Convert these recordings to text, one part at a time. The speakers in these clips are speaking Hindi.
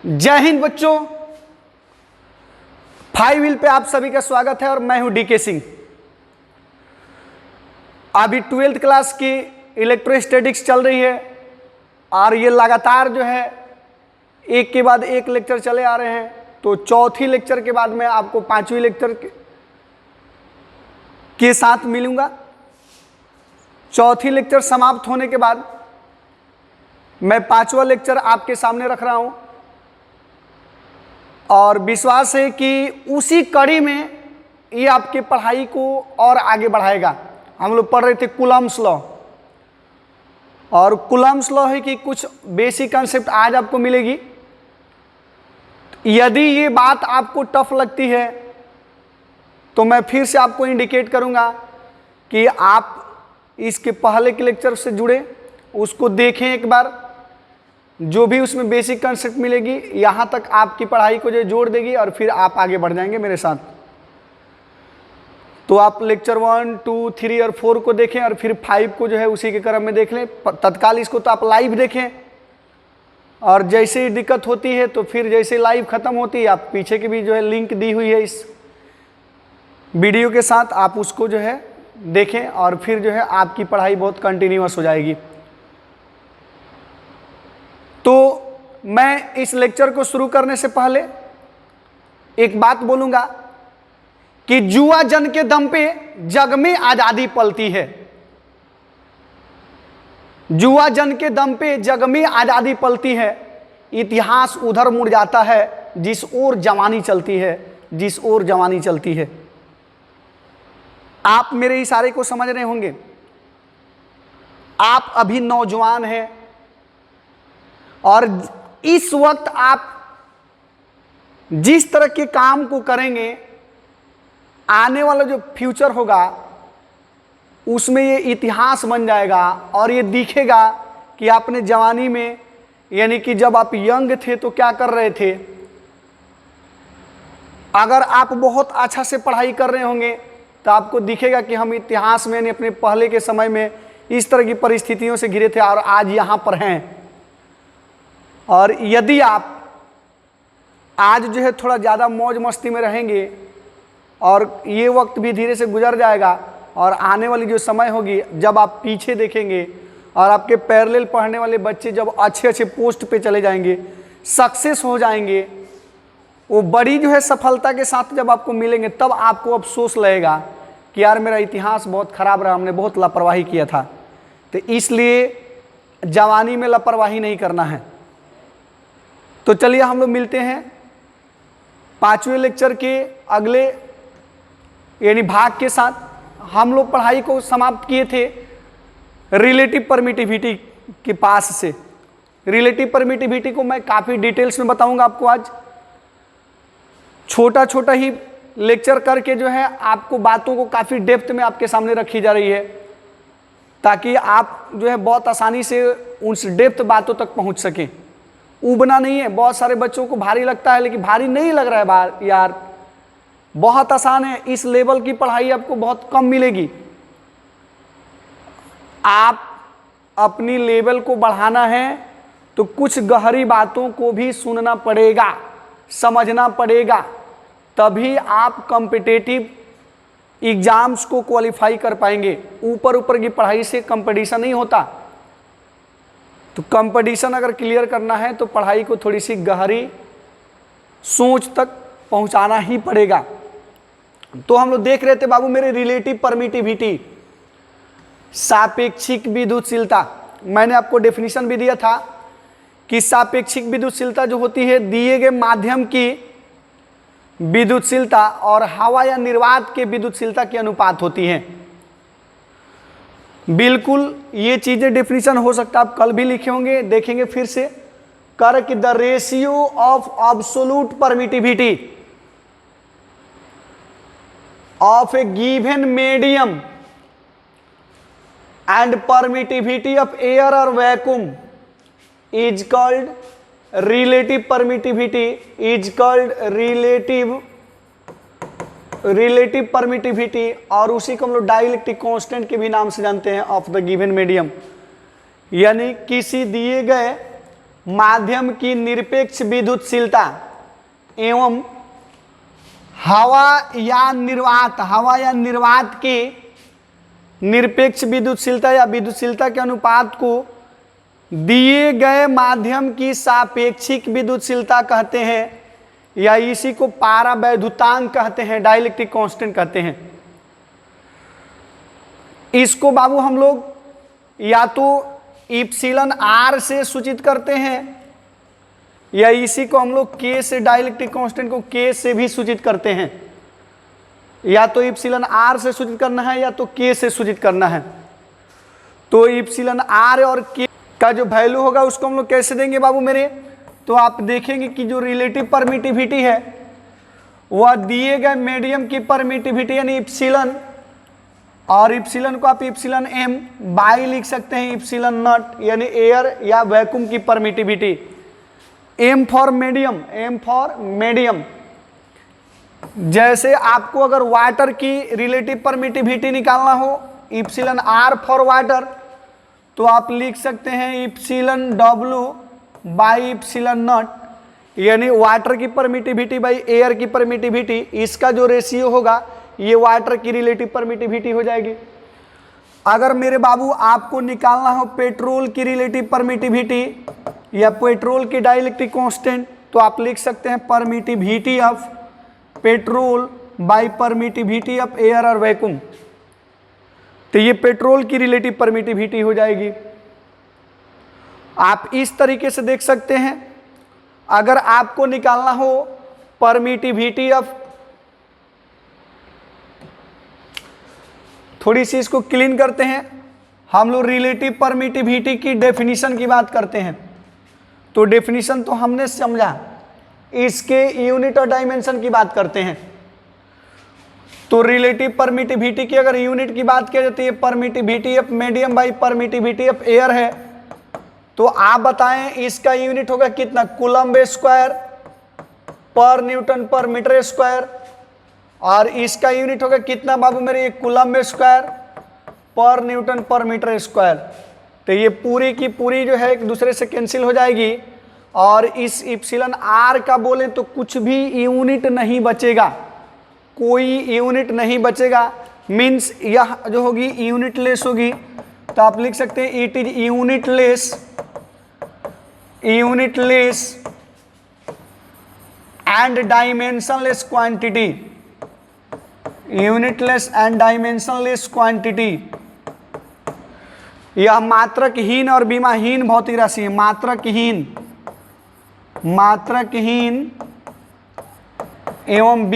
जय हिंद बच्चों, 5 व्हील पे आप सभी का स्वागत है और मैं हूं डीके सिंह। अभी 12th क्लास की इलेक्ट्रोस्टैटिक्स चल रही है और ये लगातार जो है एक के बाद एक लेक्चर चले आ रहे हैं। तो चौथी लेक्चर के बाद मैं आपको 5वीं लेक्चर के साथ मिलूंगा। चौथी लेक्चर समाप्त होने के बाद मैं 5वां लेक्चर आपके सामने रख रहा हूं और विश्वास है कि उसी कड़ी में ये आपकी पढ़ाई को और आगे बढ़ाएगा। हम लोग पढ़ रहे थे कूलम्ब्स लॉ, और कूलम्ब्स लॉ है कि कुछ बेसिक कंसेप्ट आज आपको मिलेगी। यदि ये बात आपको टफ लगती है तो मैं फिर से आपको इंडिकेट करूंगा कि आप इसके पहले के लेक्चर से जुड़े, उसको देखें एक बार। जो भी उसमें बेसिक कंसेप्ट मिलेगी यहाँ तक आपकी पढ़ाई को जो जोड़ देगी और फिर आप आगे बढ़ जाएंगे मेरे साथ। तो आप लेक्चर 1, 2, 3 और 4 को देखें और फिर 5 को जो है उसी के क्रम में देख लें। तत्काल इसको तो आप लाइव देखें और जैसे ही दिक्कत होती है तो फिर जैसे लाइव ख़त्म होती है आप पीछे की भी जो है लिंक दी हुई है इस वीडियो के साथ, आप उसको जो है देखें और फिर जो है आपकी पढ़ाई बहुत कंटिन्यूअस हो जाएगी। तो मैं इस लेक्चर को शुरू करने से पहले एक बात बोलूंगा कि जुआ जन के दम पे जग में आजादी पलती है। जुआ जन के दम पे जग में आजादी पलती है। इतिहास उधर मुड़ जाता है जिस ओर जवानी चलती है, जिस ओर जवानी चलती है। आप मेरे इशारे को समझ रहे होंगे। आप अभी नौजवान हैं और इस वक्त आप जिस तरह के काम को करेंगे, आने वाला जो फ्यूचर होगा उसमें ये इतिहास बन जाएगा और ये दिखेगा कि आपने जवानी में, यानी कि जब आप यंग थे तो क्या कर रहे थे। अगर आप बहुत अच्छा से पढ़ाई कर रहे होंगे तो आपको दिखेगा कि हम इतिहास में, यानी अपने पहले के समय में इस तरह की परिस्थितियों से घिरे थे और आज यहाँ पर हैं। और यदि आप आज जो है थोड़ा ज़्यादा मौज मस्ती में रहेंगे और ये वक्त भी धीरे से गुजर जाएगा और आने वाली जो समय होगी जब आप पीछे देखेंगे और आपके पैरेलल पढ़ने वाले बच्चे जब अच्छे अच्छे पोस्ट पे चले जाएंगे, सक्सेस हो जाएंगे, वो बड़ी जो है सफलता के साथ जब आपको मिलेंगे, तब आपको अफसोस लगेगा कि यार मेरा इतिहास बहुत ख़राब रहा, हमने बहुत लापरवाही किया था। तो इसलिए जवानी में लापरवाही नहीं करना है। तो चलिए हम लोग मिलते हैं 5वें लेक्चर के अगले यानी भाग के साथ। हम लोग पढ़ाई को समाप्त किए थे रिलेटिव परमिटिविटी के पास से। रिलेटिव परमिटिविटी को मैं काफ़ी डिटेल्स में बताऊंगा आपको आज। छोटा छोटा ही लेक्चर करके जो है आपको बातों को काफ़ी डेप्थ में आपके सामने रखी जा रही है, ताकि आप जो है बहुत आसानी से उस डेप्थ बातों तक पहुंच सकें। उबना नहीं है। बहुत सारे बच्चों को भारी लगता है, लेकिन भारी नहीं लग रहा है यार, बहुत आसान है। इस लेवल की पढ़ाई आपको बहुत कम मिलेगी। आप अपनी लेवल को बढ़ाना है तो कुछ गहरी बातों को भी सुनना पड़ेगा, समझना पड़ेगा, तभी आप कॉम्पिटिटिव एग्जाम्स को क्वालिफाई कर पाएंगे। ऊपर ऊपर की पढ़ाई से कंपटीशन नहीं होता। तो कंपटीशन अगर क्लियर करना है तो पढ़ाई को थोड़ी सी गहरी सोच तक पहुंचाना ही पड़ेगा। तो हम लोग देख रहे थे बाबू मेरे रिलेटिव परमिटिविटी, सापेक्षिक विद्युतशीलता। मैंने आपको डेफिनेशन भी दिया था कि सापेक्षिक विद्युतशीलता जो होती है दिए गए माध्यम की विद्युतशीलता और हवा या निर्वात के विद्युतशीलता की अनुपात होती है। बिल्कुल ये चीजें डेफिनेशन हो सकता है आप कल भी लिखे होंगे, देखेंगे फिर से। कर कि the ratio of absolute permittivity of a given medium and permittivity of air और vacuum is called relative permittivity, is called relative permittivity. और उसी को हम लोग डाइलेक्ट्रिक कांस्टेंट के भी नाम से जानते हैं ऑफ द गिवन मीडियम। यानी किसी दिए गए माध्यम की निरपेक्ष विद्युतशीलता एवं हवा या निर्वात की निरपेक्ष विद्युतशीलता या विद्युतशीलता के अनुपात को दिए गए माध्यम की सापेक्षिक विद्युतशीलता कहते हैं, या इसी को पारावैद्युतांक कहते हैं, डाइलेक्ट्रिक कांस्टेंट कहते हैं। इसको बाबू हम लोग या तो इप्सिलन आर से सूचित करते हैं, या इसी को हम लोग के से, डाइलेक्ट्रिक कांस्टेंट को के से भी सूचित करते हैं। या तो इप्सिलन आर से सूचित करना है या तो के से सूचित करना है। तो इप्सिलन आर और के का जो वैल्यू होगा उसको हम लोग कैसे देंगे बाबू मेरे? तो आप देखेंगे कि जो रिलेटिव परमिटिविटी है वह दिए गए मीडियम की परमिटिविटी यानी इप्सिलन, और इप्सिलन को आप इप्सिलन एम बाई लिख सकते हैं इप्सिलन नॉट यानी एयर या वैक्यूम की परमिटिविटी। M for medium. जैसे आपको अगर वाटर की रिलेटिव परमिटिविटी निकालना हो, इप्सिलन आर फॉर वाटर, तो आप लिख सकते हैं इप्सिलन डब्ल्यू बाई इप्सिलन नॉट, यानी वाटर की परमिटिविटी बाई एयर की परमिटिविटी, इसका जो रेशियो होगा ये वाटर की रिलेटिव परमिटिविटी हो जाएगी। अगर मेरे बाबू आपको निकालना हो पेट्रोल की रिलेटिव परमिटिविटी या पेट्रोल की डाइलेक्ट्रिक कांस्टेंट, तो आप लिख सकते हैं permittivity of petrol by permittivity of air और वैक्यूम। तो ये पेट्रोल की रिलेटिव परमिटिविटी हो जाएगी। आप इस तरीके से देख सकते हैं। अगर आपको निकालना हो परमिटिविटी ऑफ, थोड़ी सी इसको क्लीन करते हैं, हम लोग रिलेटिव परमिटिविटी की डेफिनेशन की बात करते हैं। तो डेफिनेशन तो हमने समझा, इसके यूनिट और डायमेंशन की बात करते हैं। तो रिलेटिव परमिटिविटी की अगर यूनिट की बात की जाती है, permittivity of medium by permittivity of air है, तो आप बताएं इसका यूनिट होगा कितना? कूलम्ब स्क्वायर पर न्यूटन पर मीटर स्क्वायर। और इसका यूनिट होगा कितना बाबू मेरे? ये कूलम्ब स्क्वायर पर न्यूटन पर मीटर स्क्वायर। तो ये पूरी की पूरी जो है एक दूसरे से कैंसिल हो जाएगी, और इस इप्सिलन आर का बोले तो कुछ भी यूनिट नहीं बचेगा, कोई यूनिट नहीं बचेगा। मीन्स यह जो होगी यूनिटलेस होगी। तो आप लिख सकते हैं it is unitless and dimensionless quantity. Unitless and dimensionless quantity, यह मात्रकहीन और बीमाहीन भौतिक राशि है। मात्रकहीन एवं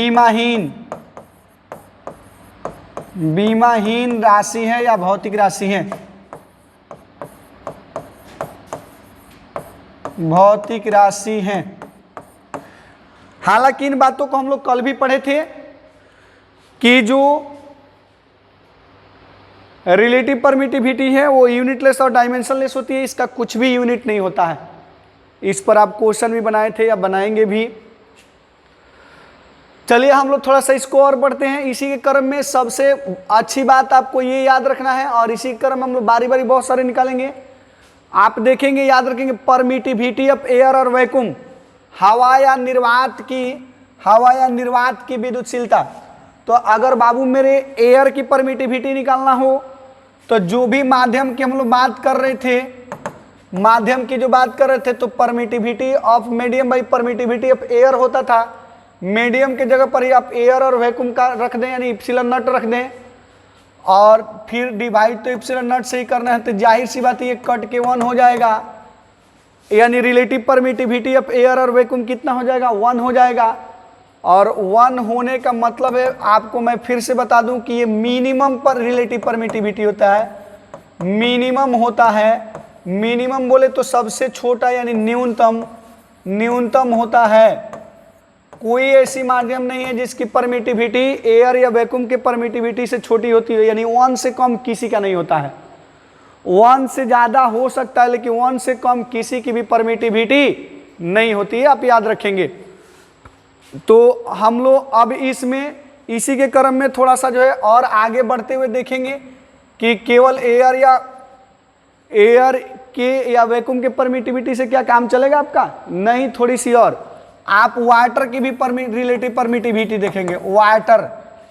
बीमाहीन राशि है या भौतिक राशि है? भौतिक राशि है। हालांकि इन बातों को हम लोग कल भी पढ़े थे कि जो रिलेटिव परमिटिविटी है वो यूनिटलेस और डायमेंशनलेस होती है, इसका कुछ भी यूनिट नहीं होता है। इस पर आप क्वेश्चन भी बनाए थे या बनाएंगे भी। चलिए हम लोग थोड़ा सा इसको और बढ़ते हैं। इसी के क्रम में सबसे अच्छी बात आपको ये याद रखना है, और इसी के क्रम में हम लोग बारी बारी बहुत सारे निकालेंगे। आप देखेंगे, याद रखेंगे, परमिटिविटी ऑफ एयर और वैक्यूम, हवा या निर्वात की विद्युतशीलता। तो अगर बाबू मेरे एयर की परमिटिविटी निकालना हो, तो जो भी माध्यम की हम लोग बात कर रहे थे, तो permittivity of medium by permittivity of air होता था। मीडियम के जगह पर ही आप एयर और वैक्यूम का रख दें, यानी इप्सिलन नॉट रख दें, और फिर डिवाइड तो इप्सिलन नॉट से ही करना है। तो जाहिर सी बात ये कट के 1 हो जाएगा, यानी रिलेटिव परमिटिविटी ऑफ एयर और वैक्यूम कितना हो जाएगा? 1 हो जाएगा। और 1 होने का मतलब है, आपको मैं फिर से बता दूं कि ये मिनिमम पर रिलेटिव परमिटिविटी होता है, मिनिमम होता है। मिनिमम बोले तो सबसे छोटा यानी न्यूनतम होता है। कोई ऐसी माध्यम नहीं है जिसकी परमिटिविटी एयर या वैक्यूम के परमिटिविटी से छोटी होती है, यानी 1 से कम किसी का नहीं होता है। 1 से ज़्यादा हो सकता है, लेकिन 1 से कम किसी की भी परमिटिविटी नहीं होती है, आप याद रखेंगे। तो हम लोग अब इसमें इसी के क्रम में थोड़ा सा जो है और आगे बढ़ते हुए देखेंगे कि केवल एयर के या वैक्यूम के परमिटिविटी से क्या काम चलेगा आपका? नहीं, थोड़ी सी और आप वाटर की भी रिलेटिव परमिटिविटी देखेंगे। वाटर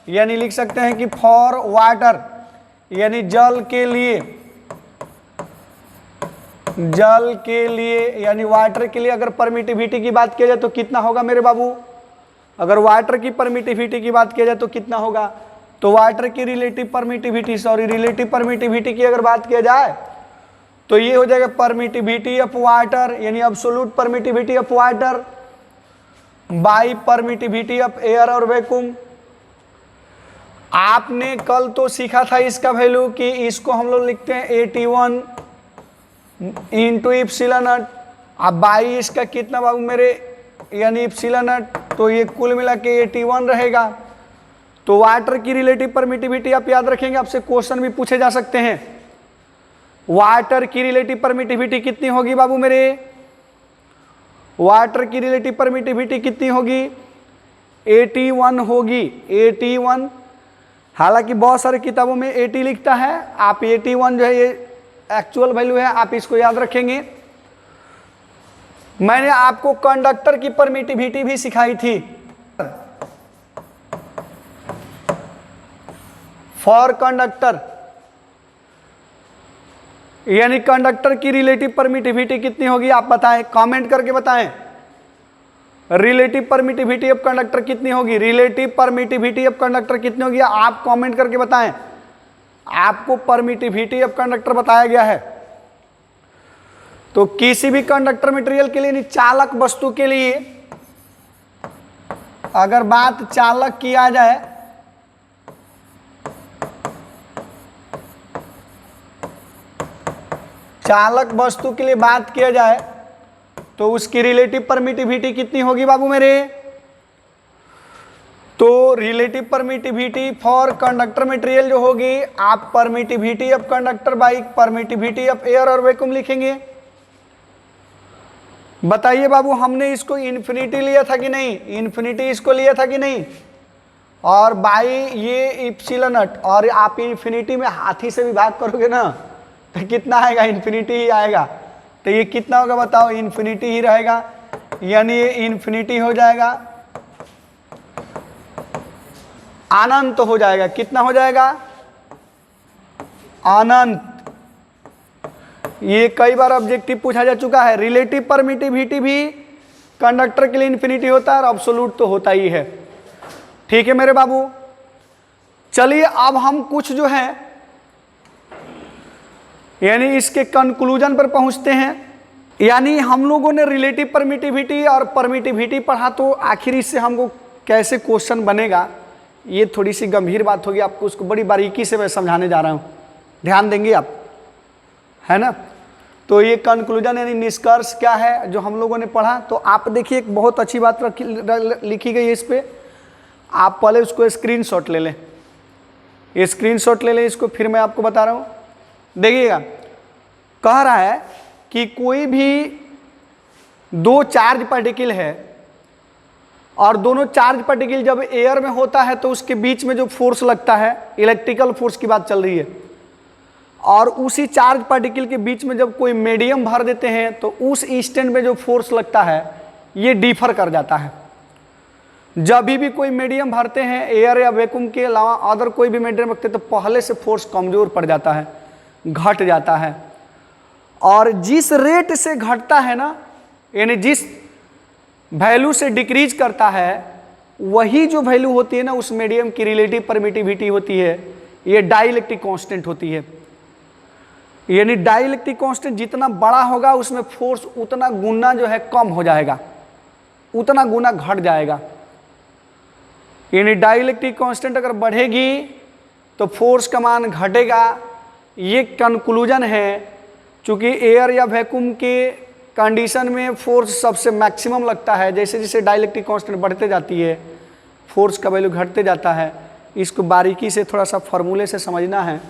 यानी लिख सकते हैं कि फॉर वाटर यानी जल के लिए यानी वाटर के लिए अगर परमिटिविटी की बात किया जाए तो कितना होगा मेरे बाबू? अगर वाटर की परमिटिविटी की बात किया जाए तो कितना होगा? तो वाटर की रिलेटिव परमिटिविटी की अगर बात किया जाए तो ये हो जाएगा परमिटिविटी ऑफ वाटर यानी absolute permittivity of water by permittivity of air और वैक्यूम। आपने कल तो सीखा था इसका वैल्यू कि इसको हम लोग लिखते हैं 81 इंटू इप्सिलॉन नॉट। अब बाई इसका कितना बाबू मेरे यानी इप्सिलॉन नॉट, तो ये कुल मिला के 81 रहेगा। तो वाटर की रिलेटिव परमिटिविटी आप याद रखेंगे, आपसे क्वेश्चन भी पूछे जा सकते हैं। वाटर की रिलेटिव परमिटिविटी कितनी होगी बाबू मेरे? वाटर की रिलेटिव परमिटिविटी कितनी होगी? 81 होगी, 81। हालांकि बहुत सारे किताबों में 80 लिखता है, आप 81 जो है ये एक्चुअल वैल्यू है, आप इसको याद रखेंगे। मैंने आपको कंडक्टर की परमिटिविटी भी सिखाई थी। फॉर कंडक्टर यानी कंडक्टर की रिलेटिव परमिटिविटी कितनी होगी आप बताएं, कमेंट करके बताएं। रिलेटिव परमिटिविटी ऑफ कंडक्टर कितनी होगी? रिलेटिव परमिटिविटी ऑफ कंडक्टर कितनी होगी आप कमेंट करके बताएं। आपको परमिटिविटी ऑफ कंडक्टर बताया गया है। तो किसी भी कंडक्टर मटेरियल के लिए, चालक वस्तु के लिए अगर बात चालक किया जाए चालक वस्तु के लिए बात किया जाए तो उसकी रिलेटिव परमिटिविटी कितनी होगी बाबू मेरे? तो relative permittivity for conductor material जो होगी आप permittivity of conductor by permittivity of air और वैक्यूम लिखेंगे। बताइए बाबू, हमने इसको इन्फिनिटी लिया था कि नहीं? इन्फिनिटी इसको लिया था कि नहीं? और बाई ये इप्सिलॉन नॉट, और आप इन्फिनिटी में हाथी से भी भाग करोगे ना तो कितना आएगा? इन्फिनिटी ही आएगा। तो ये कितना होगा बताओ? इन्फिनिटी ही रहेगा, यानी ये इन्फिनिटी हो जाएगा, अनंत हो जाएगा। कितना हो जाएगा? अनंत। ये कई बार ऑब्जेक्टिव पूछा जा चुका है। रिलेटिव परमिटिविटी भी कंडक्टर के लिए इन्फिनिटी होता है और अब्सोल्यूट तो होता ही है। ठीक है मेरे बाबू, चलिए अब हम कुछ जो है यानी इसके कंक्लूजन पर पहुंचते हैं। यानी हम लोगों ने रिलेटिव परमिटिविटी और परमिटिविटी पढ़ा, तो आखिर इससे हमको कैसे क्वेश्चन बनेगा ये थोड़ी सी गंभीर बात होगी। आपको उसको बड़ी बारीकी से मैं समझाने जा रहा हूँ, ध्यान देंगे आप, है ना। तो ये कंक्लूजन यानी निष्कर्ष क्या है जो हम लोगों ने पढ़ा। तो आप देखिए एक बहुत अच्छी बात लिखी गई है इस पर, आप पहले उसको स्क्रीनशॉट ले लें। ये स्क्रीनशॉट ले लें इसको, फिर मैं आपको बता रहा हूँ। देखिएगा, कह रहा है कि कोई भी दो चार्ज पार्टिकल है और दोनों चार्ज पार्टिकल जब एयर में होता है तो उसके बीच में जो फोर्स लगता है, इलेक्ट्रिकल फोर्स की बात चल रही है, और उसी चार्ज पार्टिकल के बीच में जब कोई मीडियम भर देते हैं तो उस इंस्टेंट में जो फोर्स लगता है ये डिफर कर जाता है। जब भी कोई मीडियम भरते हैं एयर या वैक्यूम के अलावा अदर कोई भी मीडियम रखते हैं तो पहले से फोर्स कमज़ोर पड़ जाता है, घट जाता है। और जिस रेट से घटता है ना, यानी जिस वैल्यू से डिक्रीज करता है, वही जो वैल्यू होती है ना उस मीडियम की रिलेटिव परमिटिविटी होती है, ये डाइलेक्ट्रिक कांस्टेंट होती है। यानी डाइलेक्ट्रिक कांस्टेंट जितना बड़ा होगा उसमें फोर्स उतना गुना जो है कम हो जाएगा, उतना गुना घट जाएगा। यानी डाइलेक्ट्रिक कांस्टेंट अगर बढ़ेगी तो फोर्स का मान घटेगा। ये कंक्लूजन है। चूँकि एयर या वैक्यूम के कंडीशन में फोर्स सबसे मैक्सिमम लगता है, जैसे जैसे डाइलेक्ट्रिक कांस्टेंट बढ़ते जाती है फोर्स का वैल्यू घटते जाता है। इसको बारीकी से थोड़ा सा फार्मूले से समझना है।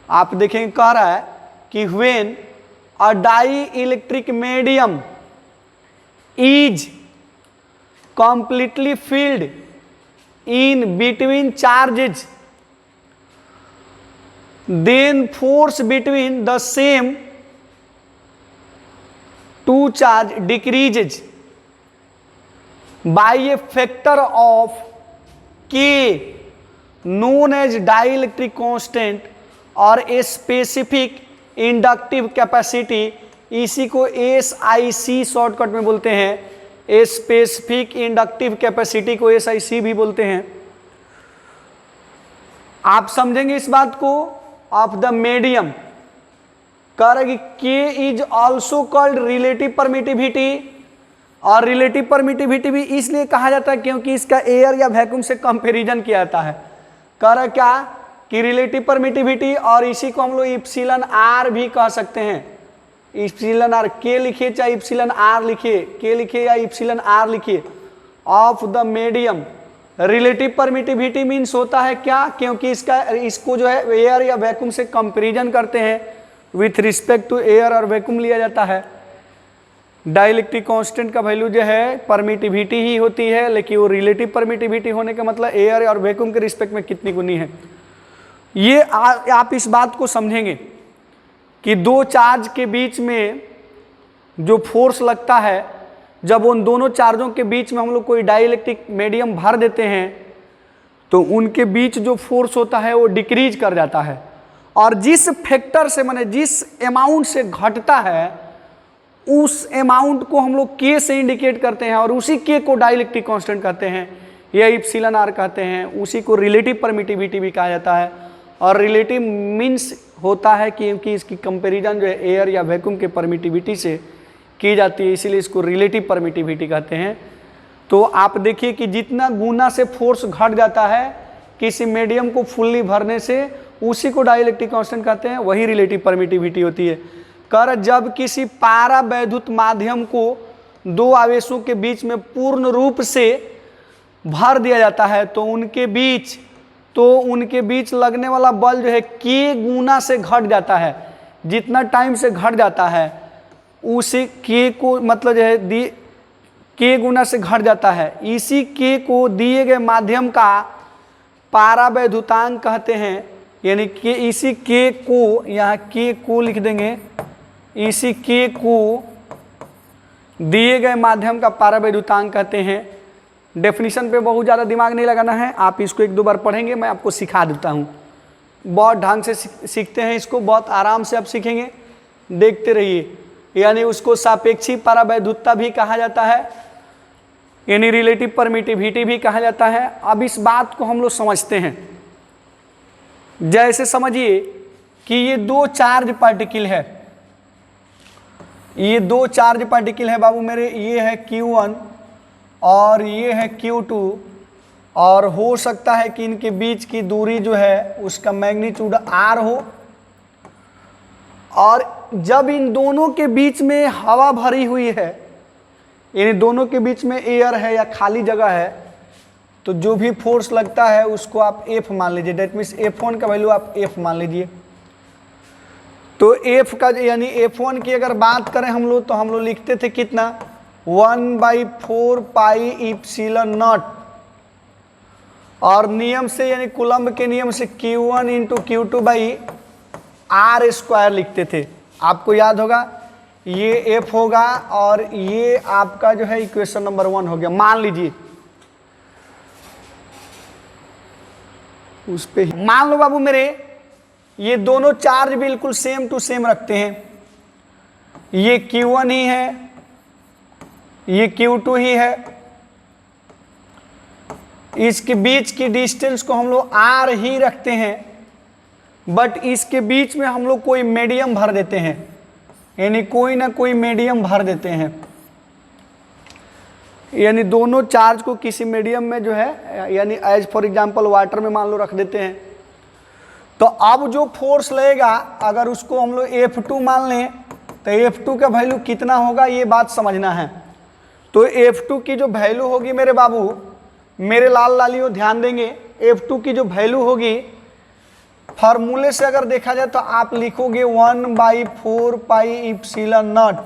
आप देखेंगे कह रहा है कि when a dielectric medium is completely filled in between charges, then force between the same two charge decreases by a factor of K known as dielectric constant और ए स्पेसिफिक इंडक्टिव कैपेसिटी, इसी को SIC शॉर्टकट में बोलते हैं, ए स्पेसिफिक इंडक्टिव कैपेसिटी को SIC भी बोलते हैं। आप समझेंगे इस बात को। ऑफ द मीडियम कह रहा है कि K is also called relative permittivity, और रिलेटिव परमिटिविटी भी इसलिए कहा जाता है क्योंकि इसका एयर या वैक्यूम से कंपैरिजन किया जाता है। कह रहा क्या कि रिलेटिव परमिटिविटी, और इसी को हम लोग इप्सिलन आर भी कह सकते हैं। इप्सिलन आर, के लिखिए चाहे इप्सिलन आर लिखिए, के लिखिए या इप्सिलन आर लिखिए, of the medium. Relative permittivity means होता है क्या, क्योंकि इसको जो है एयर या वैक्यूम से कंपैरिजन करते हैं, विथ रिस्पेक्ट टू एयर और वैक्यूम लिया जाता है। डाइलेक्ट्रिक कांस्टेंट का वैल्यू जो है परमिटिविटी ही होती है, लेकिन वो रिलेटिव परमिटिविटी होने का मतलब एयर और वैक्यूम के रिस्पेक्ट में कितनी गुनी है। ये आप इस बात को समझेंगे कि दो चार्ज के बीच में जो फोर्स लगता है, जब उन दोनों चार्जों के बीच में हम लोग कोई डाइलेक्ट्रिक मीडियम भर देते हैं तो उनके बीच जो फोर्स होता है वो डिक्रीज कर जाता है, और जिस फैक्टर से माने जिस अमाउंट से घटता है उस अमाउंट को हम लोग के से इंडिकेट करते हैं, और उसी के को डाइलेक्ट्रिक कांस्टेंट कहते हैं या इप्सिलन आर कहते हैं। उसी को रिलेटिव परमिटिविटी भी कहा जाता है, और रिलेटिव मीन्स होता है क्योंकि इसकी कंपैरिजन जो है एयर या वैक्यूम के परमिटिविटी से की जाती है, इसीलिए इसको रिलेटिव परमिटिविटी कहते हैं। तो आप देखिए कि जितना गुना से फोर्स घट जाता है किसी मीडियम को फुल्ली भरने से, उसी को डाइलेक्ट्रिक कांस्टेंट कहते हैं, वही रिलेटिव परमिटिविटी होती है। कर जब किसी पारा वैद्युत माध्यम को दो आवेशों के बीच में पूर्ण रूप से भर दिया जाता है तो उनके बीच लगने वाला बल जो है के गुना से घट जाता है। जितना टाइम से घट जाता है उसी के को मतलब जो है के गुना से घट जाता है। इसी के को दिए गए माध्यम का पारावैद्युतांक कहते हैं, यानी कि इसी के को, यहाँ के को लिख देंगे, इसी के को दिए गए माध्यम का पारावैद्युतांक कहते हैं। डेफिनेशन पे बहुत ज़्यादा दिमाग नहीं लगाना है, आप इसको एक दो बार पढ़ेंगे, मैं आपको सिखा देता हूँ। बहुत ढंग से सीखते हैं इसको, बहुत आराम से आप सीखेंगे, देखते रहिए। यानी उसको सापेक्षी पारावैद्युतता भी कहा जाता है, यानी रिलेटिव परमिटिविटी भी कहा जाता है। अब इस बात को हम लोग समझते हैं। जैसे समझिए कि ये दो चार्ज पार्टिकल है, ये दो चार्ज पार्टिकल है बाबू मेरे, ये है Q1 और ये है Q2, और हो सकता है कि इनके बीच की दूरी जो है उसका मैग्नीट्यूड R हो, और जब इन दोनों के बीच में हवा भरी हुई है, इन दोनों के बीच में एयर है या खाली जगह है, तो जो भी फोर्स लगता है उसको आप F मान लीजिए। डेट मीन्स F1 का वैल्यू आप F मान लीजिए। तो F का यानी F1 की अगर बात करें हम लोग, तो हम लोग लिखते थे कितना, 1/4 पाई इप्सिलन नॉट, और नियम से यानी कूलम्ब के नियम से Q1 इंटू Q2/R² लिखते थे। आपको याद होगा, ये F होगा और ये आपका जो है इक्वेशन नंबर 1 हो गया। मान लीजिए उस पे मान लो बाबू मेरे, ये दोनों चार्ज बिल्कुल सेम टू सेम रखते हैं। ये Q1 ही है, ये Q2 ही है। इसके बीच की डिस्टेंस को हम लोग R ही रखते हैं, बट इसके बीच में हम लोग कोई मीडियम भर देते हैं, यानी कोई ना कोई मीडियम भर देते हैं। यानी दोनों चार्ज को किसी मीडियम में जो है, यानी एज फॉर एग्जांपल वाटर में मान लो रख देते हैं। तो अब जो फोर्स लगेगा, अगर उसको हम लोग F2 मान लें, तो F2 का वैल्यू कितना होगा ये बात समझना है। तो F2 की जो वैल्यू होगी मेरे बाबू, मेरे लाल लालियों ध्यान देंगे, F2 की जो वैल्यू होगी फार्मूले से अगर देखा जाए तो आप लिखोगे 1/4 पाई इप्सिलन नॉट।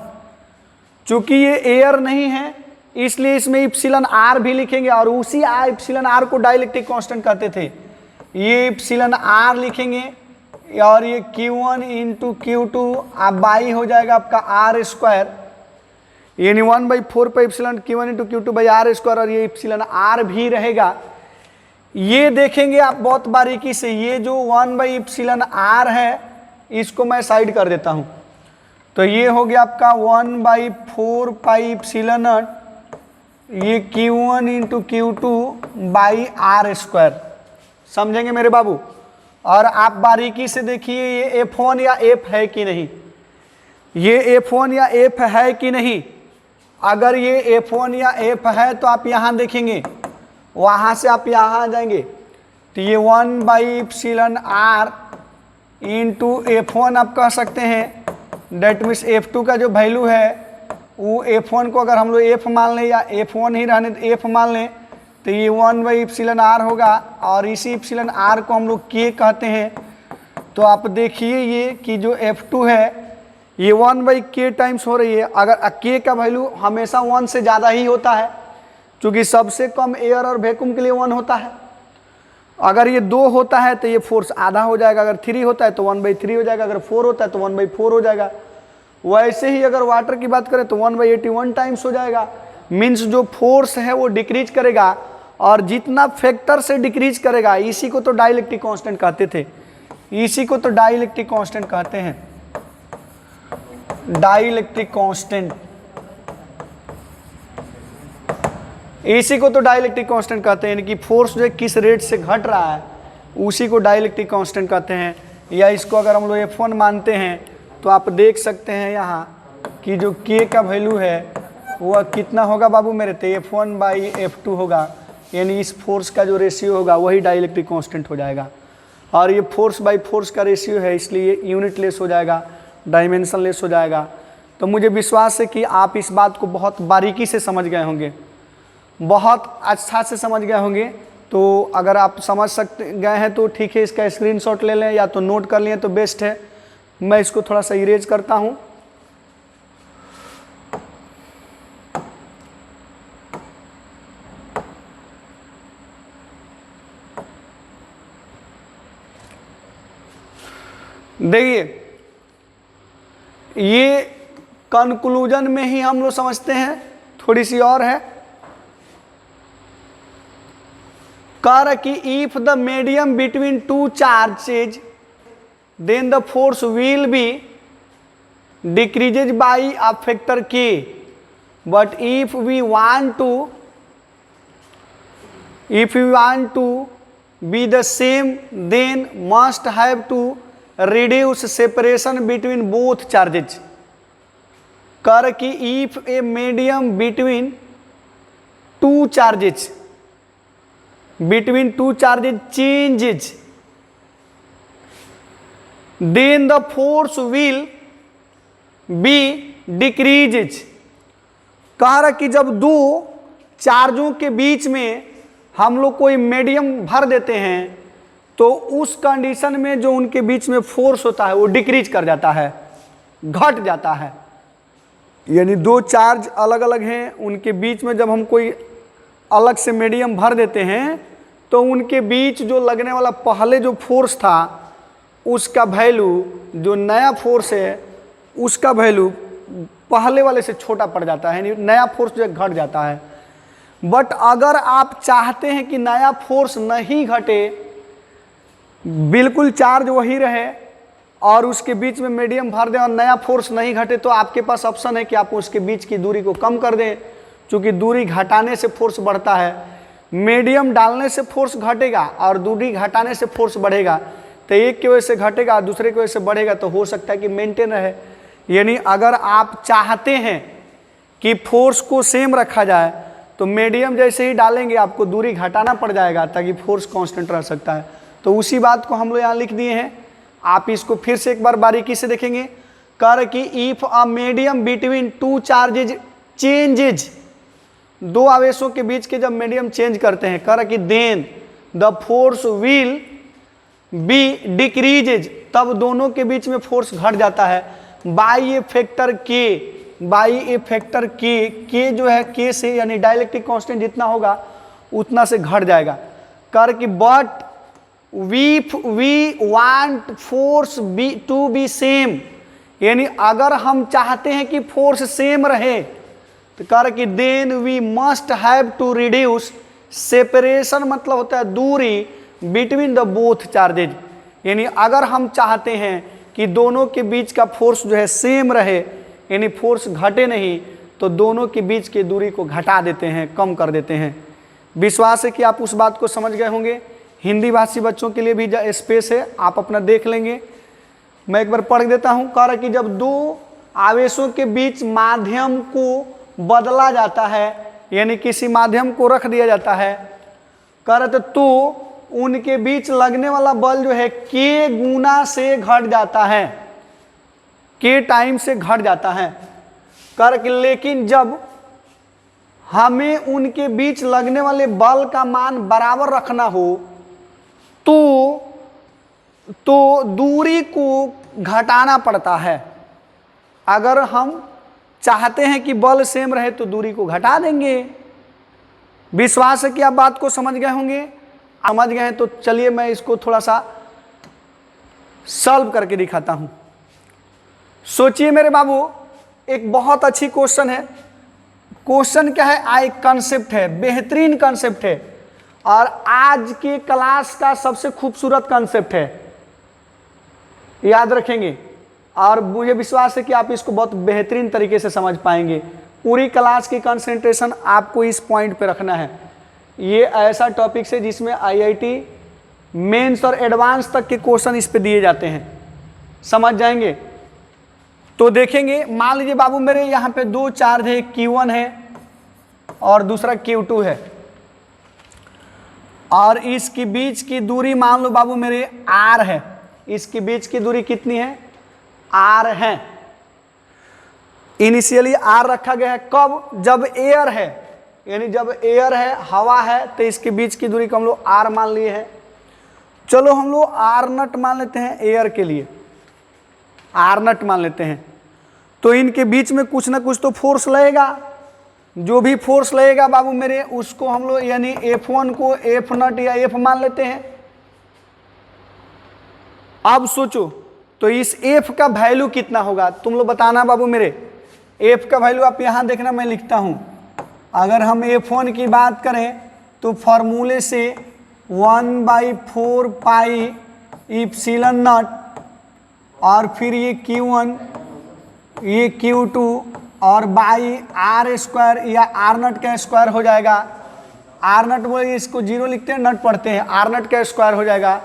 चूंकि ये एयर नहीं है इसलिए इसमें इप्सिलन आर भी लिखेंगे, और उसी इप्सिलन आर को डाइलेक्ट्रिक कांस्टेंट कहते थे। ये इप्सिलन आर लिखेंगे, और ये Q1 इंटू Q2 आप बाई हो जाएगा आपका R²। यानी 1/4 pi epsilon Q1 into Q2 by R square, और ये एप्सिलॉन आर भी रहेगा। ये देखेंगे आप बहुत बारीकी से, ये जो 1/एप्सिलॉन आर है इसको मैं साइड कर देता हूं, तो ये हो गया आपका 1/4 पाई एप्सिलॉन नॉट ये Q1 into Q2 by R square. समझेंगे मेरे बाबू? और आप बारीकी से देखिए ये F1 या F है कि नहीं, ये F1 या F है कि नहीं। अगर ये F1 या F है तो आप यहाँ देखेंगे, वहाँ से आप यहाँ आ जाएंगे, तो ये 1/एप्सिलॉन आर इंटू F1 आप कह सकते हैं, डेट मीन्स F2 का जो वैल्यू है वो F1 को अगर हम लोग F मान लें या F1 ही रहने तो F मान लें, तो ये 1/एप्सिलॉन आर होगा, और इसी एप्सिलॉन आर को हम लोग K कहते हैं। तो आप देखिए ये कि जो F2 है ये 1/K टाइम्स हो रही है। अगर K का वैल्यू हमेशा 1 से ज़्यादा ही होता है, क्योंकि सबसे कम एयर और वैक्यूम के लिए 1 होता है। अगर ये 2 होता है तो ये फोर्स आधा हो जाएगा, अगर 3 होता है तो 1/3 हो जाएगा, अगर 4 होता है तो 1/4 हो जाएगा। वैसे ही अगर वाटर की बात करें तो 1/81 टाइम्स हो जाएगा। मीन्स जो फोर्स है वो डिक्रीज करेगा, और जितना फैक्टर से डिक्रीज करेगा, इसी को तो डाइलेक्ट्रिक कांस्टेंट कहते थे, इसी को तो डाइलेक्ट्रिक कांस्टेंट कहते हैं, डाइलेक्ट्रिक कांस्टेंट, इसी को तो डाइलेक्ट्रिक कांस्टेंट कहते हैं। यानी कि फोर्स जो किस रेट से घट रहा है उसी को डाइलेक्ट्रिक कांस्टेंट कहते हैं। या इसको अगर हम लोग F1 मानते हैं तो आप देख सकते हैं यहाँ कि जो K का वैल्यू है वह कितना होगा बाबू मेरे, तो F1/F2 होगा। यानी इस फोर्स का जो रेशियो होगा वही डाइलेक्ट्रिक कांस्टेंट हो जाएगा। और ये फोर्स बाई फोर्स का रेशियो है, इसलिए यूनिट लेस हो जाएगा, डायमेंशन लेस हो जाएगा। तो मुझे विश्वास है कि आप इस बात को बहुत बारीकी से समझ गए होंगे, बहुत अच्छा से समझ गए होंगे। तो अगर आप समझ सकते गए हैं तो ठीक है, इसका स्क्रीनशॉट ले लें या तो नोट कर लें तो बेस्ट है। मैं इसको थोड़ा सा इरेज करता हूँ। देखिए ये कंक्लूजन में ही हम लोग समझते हैं, थोड़ी सी और है। कह रहा कि if the medium between two charges then the force will be decreases by a factor K, but if we want to be the same then must have to reduce separation between both charges. कर कि if a medium between two charges changes then the force will be decreases। कह रहा कि जब दो चार्जों के बीच में हम लोग कोई मीडियम भर देते हैं तो उस कंडीशन में जो उनके बीच में फोर्स होता है वो डिक्रीज कर जाता है, घट जाता है। यानी दो चार्ज अलग अलग हैं, उनके बीच में जब हम कोई अलग से मीडियम भर देते हैं तो उनके बीच जो लगने वाला पहले जो फोर्स था उसका वैल्यू, जो नया फोर्स है उसका वैल्यू पहले वाले से छोटा पड़ जाता है, यानी नया फोर्स जो घट जाता है। बट अगर आप चाहते हैं कि नया फोर्स नहीं घटे, बिल्कुल चार्ज वही रहे और उसके बीच में मीडियम भर दें और नया फोर्स नहीं घटे, तो आपके पास ऑप्शन है कि आप उसके बीच की दूरी को कम कर दें। क्योंकि दूरी घटाने से फोर्स बढ़ता है, मीडियम डालने से फोर्स घटेगा और दूरी घटाने से फोर्स बढ़ेगा। तो एक की वजह से घटेगा, दूसरे की वजह से बढ़ेगा, तो हो सकता है कि मेंटेन रहे। यानी अगर आप चाहते हैं कि फोर्स को सेम रखा जाए तो मीडियम जैसे ही डालेंगे आपको दूरी घटाना पड़ जाएगा ताकि फोर्स कांस्टेंट रह सकता है। तो उसी बात को हम लोग यहाँ लिख दिए हैं, आप इसको फिर से एक बार बारीकी से देखेंगे। कर कि if a medium between two charges changes, दो आवेशों के बीच के जब मीडियम चेंज करते हैं, कर कि then the force will be decreases, तब दोनों के बीच में फोर्स घट जाता है by a factor K, by a factor K जो है के से, यानी डाइलेक्ट्रिक कांस्टेंट जितना होगा उतना से घट जाएगा। कर कि but we want force to be same, यानी अगर हम चाहते हैं कि फोर्स सेम रहे तो कह रहे कि then we must have to reduce separation, मतलब होता है दूरी बिटवीन द बोथ चार्जेज। यानी अगर हम चाहते हैं कि दोनों के बीच का फोर्स जो है सेम रहे, यानी फोर्स घटे नहीं, तो दोनों के बीच की दूरी को घटा देते हैं, कम कर देते हैं। विश्वास है कि आप उस बात को समझ गए होंगे। हिंदी भाषी बच्चों के लिए भी स्पेस है, आप अपना देख लेंगे। मैं एक बार पढ़ देता हूँ। कह रहा कि जब दो आवेशों के बीच माध्यम को बदला जाता है, यानी किसी माध्यम को रख दिया जाता है, कह रहे तो उनके बीच लगने वाला बल जो है के गुना से घट जाता है, के टाइम से घट जाता है। कह रहे कि लेकिन जब हमें उनके बीच लगने वाले बल का मान बराबर रखना हो तो दूरी को घटाना पड़ता है। अगर हम चाहते हैं कि बल सेम रहे तो दूरी को घटा देंगे। विश्वास है कि आप बात को समझ गए होंगे। समझ गए हैं तो चलिए मैं इसको थोड़ा सा सॉल्व करके दिखाता हूं। सोचिए मेरे बाबू, एक बहुत अच्छी क्वेश्चन है। क्वेश्चन क्या है? एक कॉन्सेप्ट है, बेहतरीन कॉन्सेप्ट है और आज के क्लास का सबसे खूबसूरत कॉन्सेप्ट है, याद रखेंगे। और मुझे विश्वास है कि आप इसको बहुत बेहतरीन तरीके से समझ पाएंगे। पूरी क्लास की कंसंट्रेशन आपको इस पॉइंट पे रखना है। ये ऐसा टॉपिक है जिसमें आईआईटी मेंस और एडवांस तक के क्वेश्चन इस पे दिए जाते हैं, समझ जाएंगे। तो देखेंगे, मान लीजिए बाबू मेरे यहाँ पे दो चार्ज है, Q1 है और दूसरा Q2 है, और इसके बीच की दूरी मान लो बाबू मेरे R है। इसके बीच की दूरी कितनी है? R है। इनिशियली R रखा गया है। कब? जब एयर है, यानी जब एयर है, हवा है, तो इसके बीच की दूरी को हम लोग R मान लिए हैं। चलो हम लोग R0 मान लेते हैं एयर के लिए, R0 मान लेते हैं। तो इनके बीच में कुछ ना कुछ तो फोर्स लगेगा। जो भी फोर्स लगेगा बाबू मेरे, उसको हम लोग यानी F1 को F0 या F मान लेते हैं। अब सोचो तो इस F का वैल्यू कितना होगा, तुम लोग बताना बाबू मेरे। F का वैल्यू आप यहां देखना, मैं लिखता हूं। अगर हम F1 की बात करें तो फॉर्मूले से 1/4 पाई इप्सिलॉन नॉट, और फिर ये Q1 ये Q2 और बाई R स्क्वायर या R0 का स्क्वायर हो जाएगा। R0 बोले, इसको 0 लिखते हैं, नट पढ़ते हैं, R0 का स्क्वायर हो जाएगा,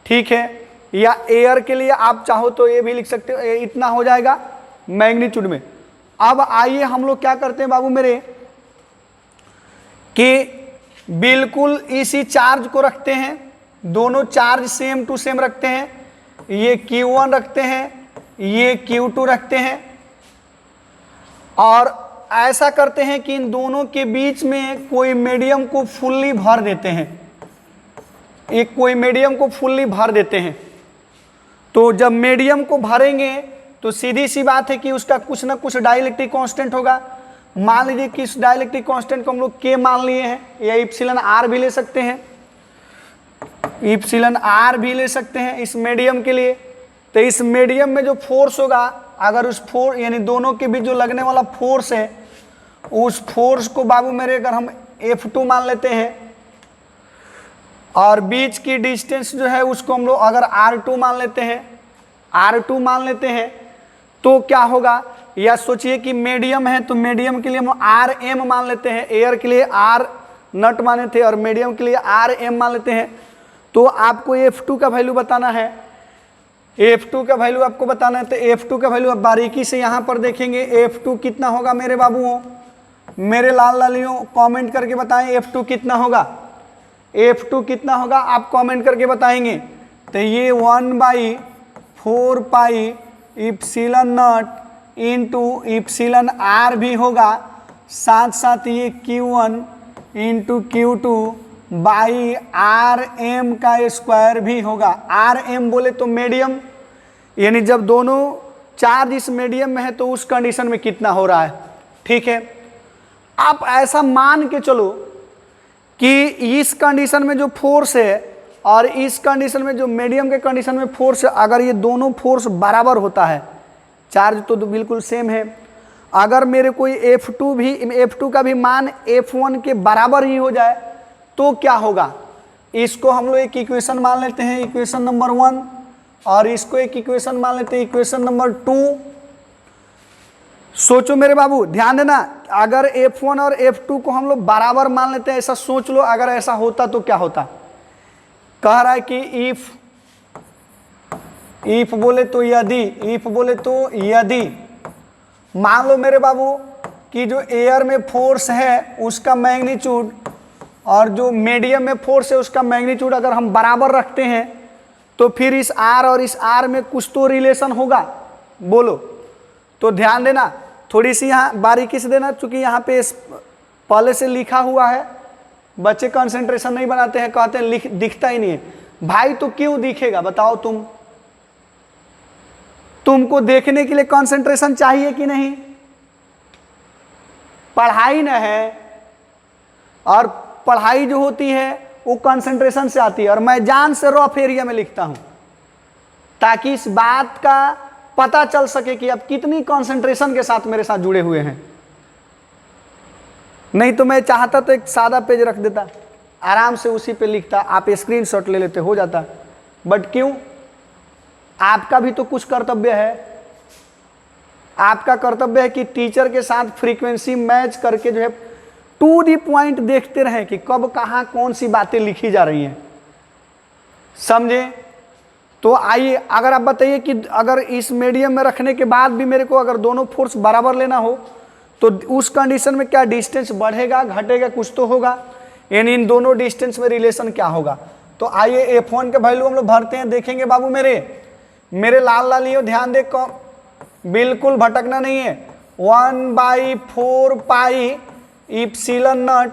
ठीक है। या एयर के लिए आप चाहो तो ये भी लिख सकते हो, इतना हो जाएगा मैग्नीट्यूड में। अब आइए हम लोग क्या करते हैं बाबू मेरे कि बिल्कुल इसी चार्ज को रखते हैं, दोनों चार्ज सेम टू सेम रखते हैं। ये Q1 रखते हैं, ये Q2 रखते हैं, और ऐसा करते हैं कि इन दोनों के बीच में कोई मीडियम को फुल्ली भर देते हैं। एक कोई मीडियम को फुल्ली भर देते हैं। तो जब मीडियम को भरेंगे तो सीधी सी बात है कि उसका कुछ ना कुछ डाइलेक्ट्रिक कांस्टेंट होगा। मान लीजिए कि इस डाइलेक्ट्रिक कांस्टेंट को हम लोग K मान लिए हैं, या इप्सिलॉन R भी ले सकते हैं, इप्सिलॉन R भी ले सकते हैं इस मीडियम के लिए। तो इस मीडियम में जो फोर्स होगा, अगर उस फोर्स यानी दोनों के बीच जो लगने वाला फोर्स है, उस फोर्स को बाबू मेरे अगर हम F2 मान लेते हैं, और बीच की डिस्टेंस जो है उसको हम लोग अगर R2 मान लेते हैं, R2 मान लेते हैं, तो क्या होगा? या सोचिए कि मीडियम है तो मीडियम के लिए हम RM मान लेते हैं, एयर के लिए R0 माने थे और मीडियम के लिए RM मान लेते हैं। तो आपको F2 का वैल्यू बताना है, F2 का वैल्यू आपको बताना है। तो F2 का वैल्यू आप बारीकी से यहाँ पर देखेंगे। F2 कितना होगा मेरे बाबुओं, मेरे लाल लालियों, कमेंट करके बताएं F2 कितना होगा। F2 कितना होगा आप कमेंट करके बताएंगे। तो ये 1/4 pi epsilon naught into epsilon R भी होगा, साथ साथ ये Q1 into Q2 by RM का स्क्वायर भी होगा। RM बोले तो मीडियम, यानी जब दोनों चार्ज इस मीडियम में है तो उस कंडीशन में कितना हो रहा है, ठीक है। आप ऐसा मान के चलो कि इस कंडीशन में जो फोर्स है और इस कंडीशन में जो मीडियम के कंडीशन में फोर्स है, अगर ये दोनों फोर्स बराबर होता है, चार्ज तो बिल्कुल सेम है, अगर मेरे कोई F2 का भी मान F1 के बराबर ही हो जाए तो क्या होगा। इसको हम लोग एक इक्वेशन मान लेते हैं, इक्वेशन नंबर 1, और इसको एक इक्वेशन मान लेते हैं, इक्वेशन नंबर 2। सोचो मेरे बाबू, ध्यान देना, अगर F1 और F2 को हम लोग बराबर मान लेते हैं, ऐसा सोच लो, अगर ऐसा होता तो क्या होता। कह रहा है कि इफ बोले तो यदि, इफ बोले तो यदि मान लो मेरे बाबू कि जो एयर में फोर्स है उसका मैग्नीट्यूड और जो मीडियम में फोर्स है उसका मैग्नीट्यूड अगर हम बराबर रखते हैं तो फिर इस R और इस R में कुछ तो रिलेशन होगा, बोलो। तो ध्यान देना, थोड़ी सी यहाँ बारीकी से देना, चूंकि यहाँ पे पहले से लिखा हुआ है, बच्चे कंसंट्रेशन नहीं बनाते हैं, कहते हैं दिखता ही नहीं है। भाई तो क्यों दिखेगा बताओ तुमको देखने के लिए कंसंट्रेशन चाहिए कि नहीं। पढ़ाई न है, और पढ़ाई जो होती है वो कंसंट्रेशन से आती है, और मैं जान से रफ एरिया में लिखता हूं ताकि इस बात का पता चल सके कि आप कितनी कंसंट्रेशन के साथ मेरे साथ जुड़े हुए हैं। नहीं तो मैं चाहता तो एक सादा पेज रख देता, आराम से उसी पे लिखता, आप स्क्रीनशॉट ले लेते, हो जाता। बट क्यों, आपका भी तो कुछ कर्तव्य है। आपका कर्तव्य है कि टीचर के साथ फ्रीक्वेंसी मैच करके जो है टू दी पॉइंट देखते रहें कि कब कहाँ कौन सी बातें लिखी जा रही हैं, समझे। तो आइए, अगर आप बताइए कि अगर इस मीडियम में रखने के बाद भी मेरे को अगर दोनों फोर्स बराबर लेना हो तो उस कंडीशन में क्या डिस्टेंस बढ़ेगा घटेगा, कुछ तो होगा, यानी इन दोनों डिस्टेंस में रिलेशन क्या होगा। तो आइए F1 के वैल्यू हम लोग भरते हैं, देखेंगे बाबू मेरे लाल लालियों ध्यान दे, बिल्कुल भटकना नहीं है। 1/4 पाई इप्सिलन नट,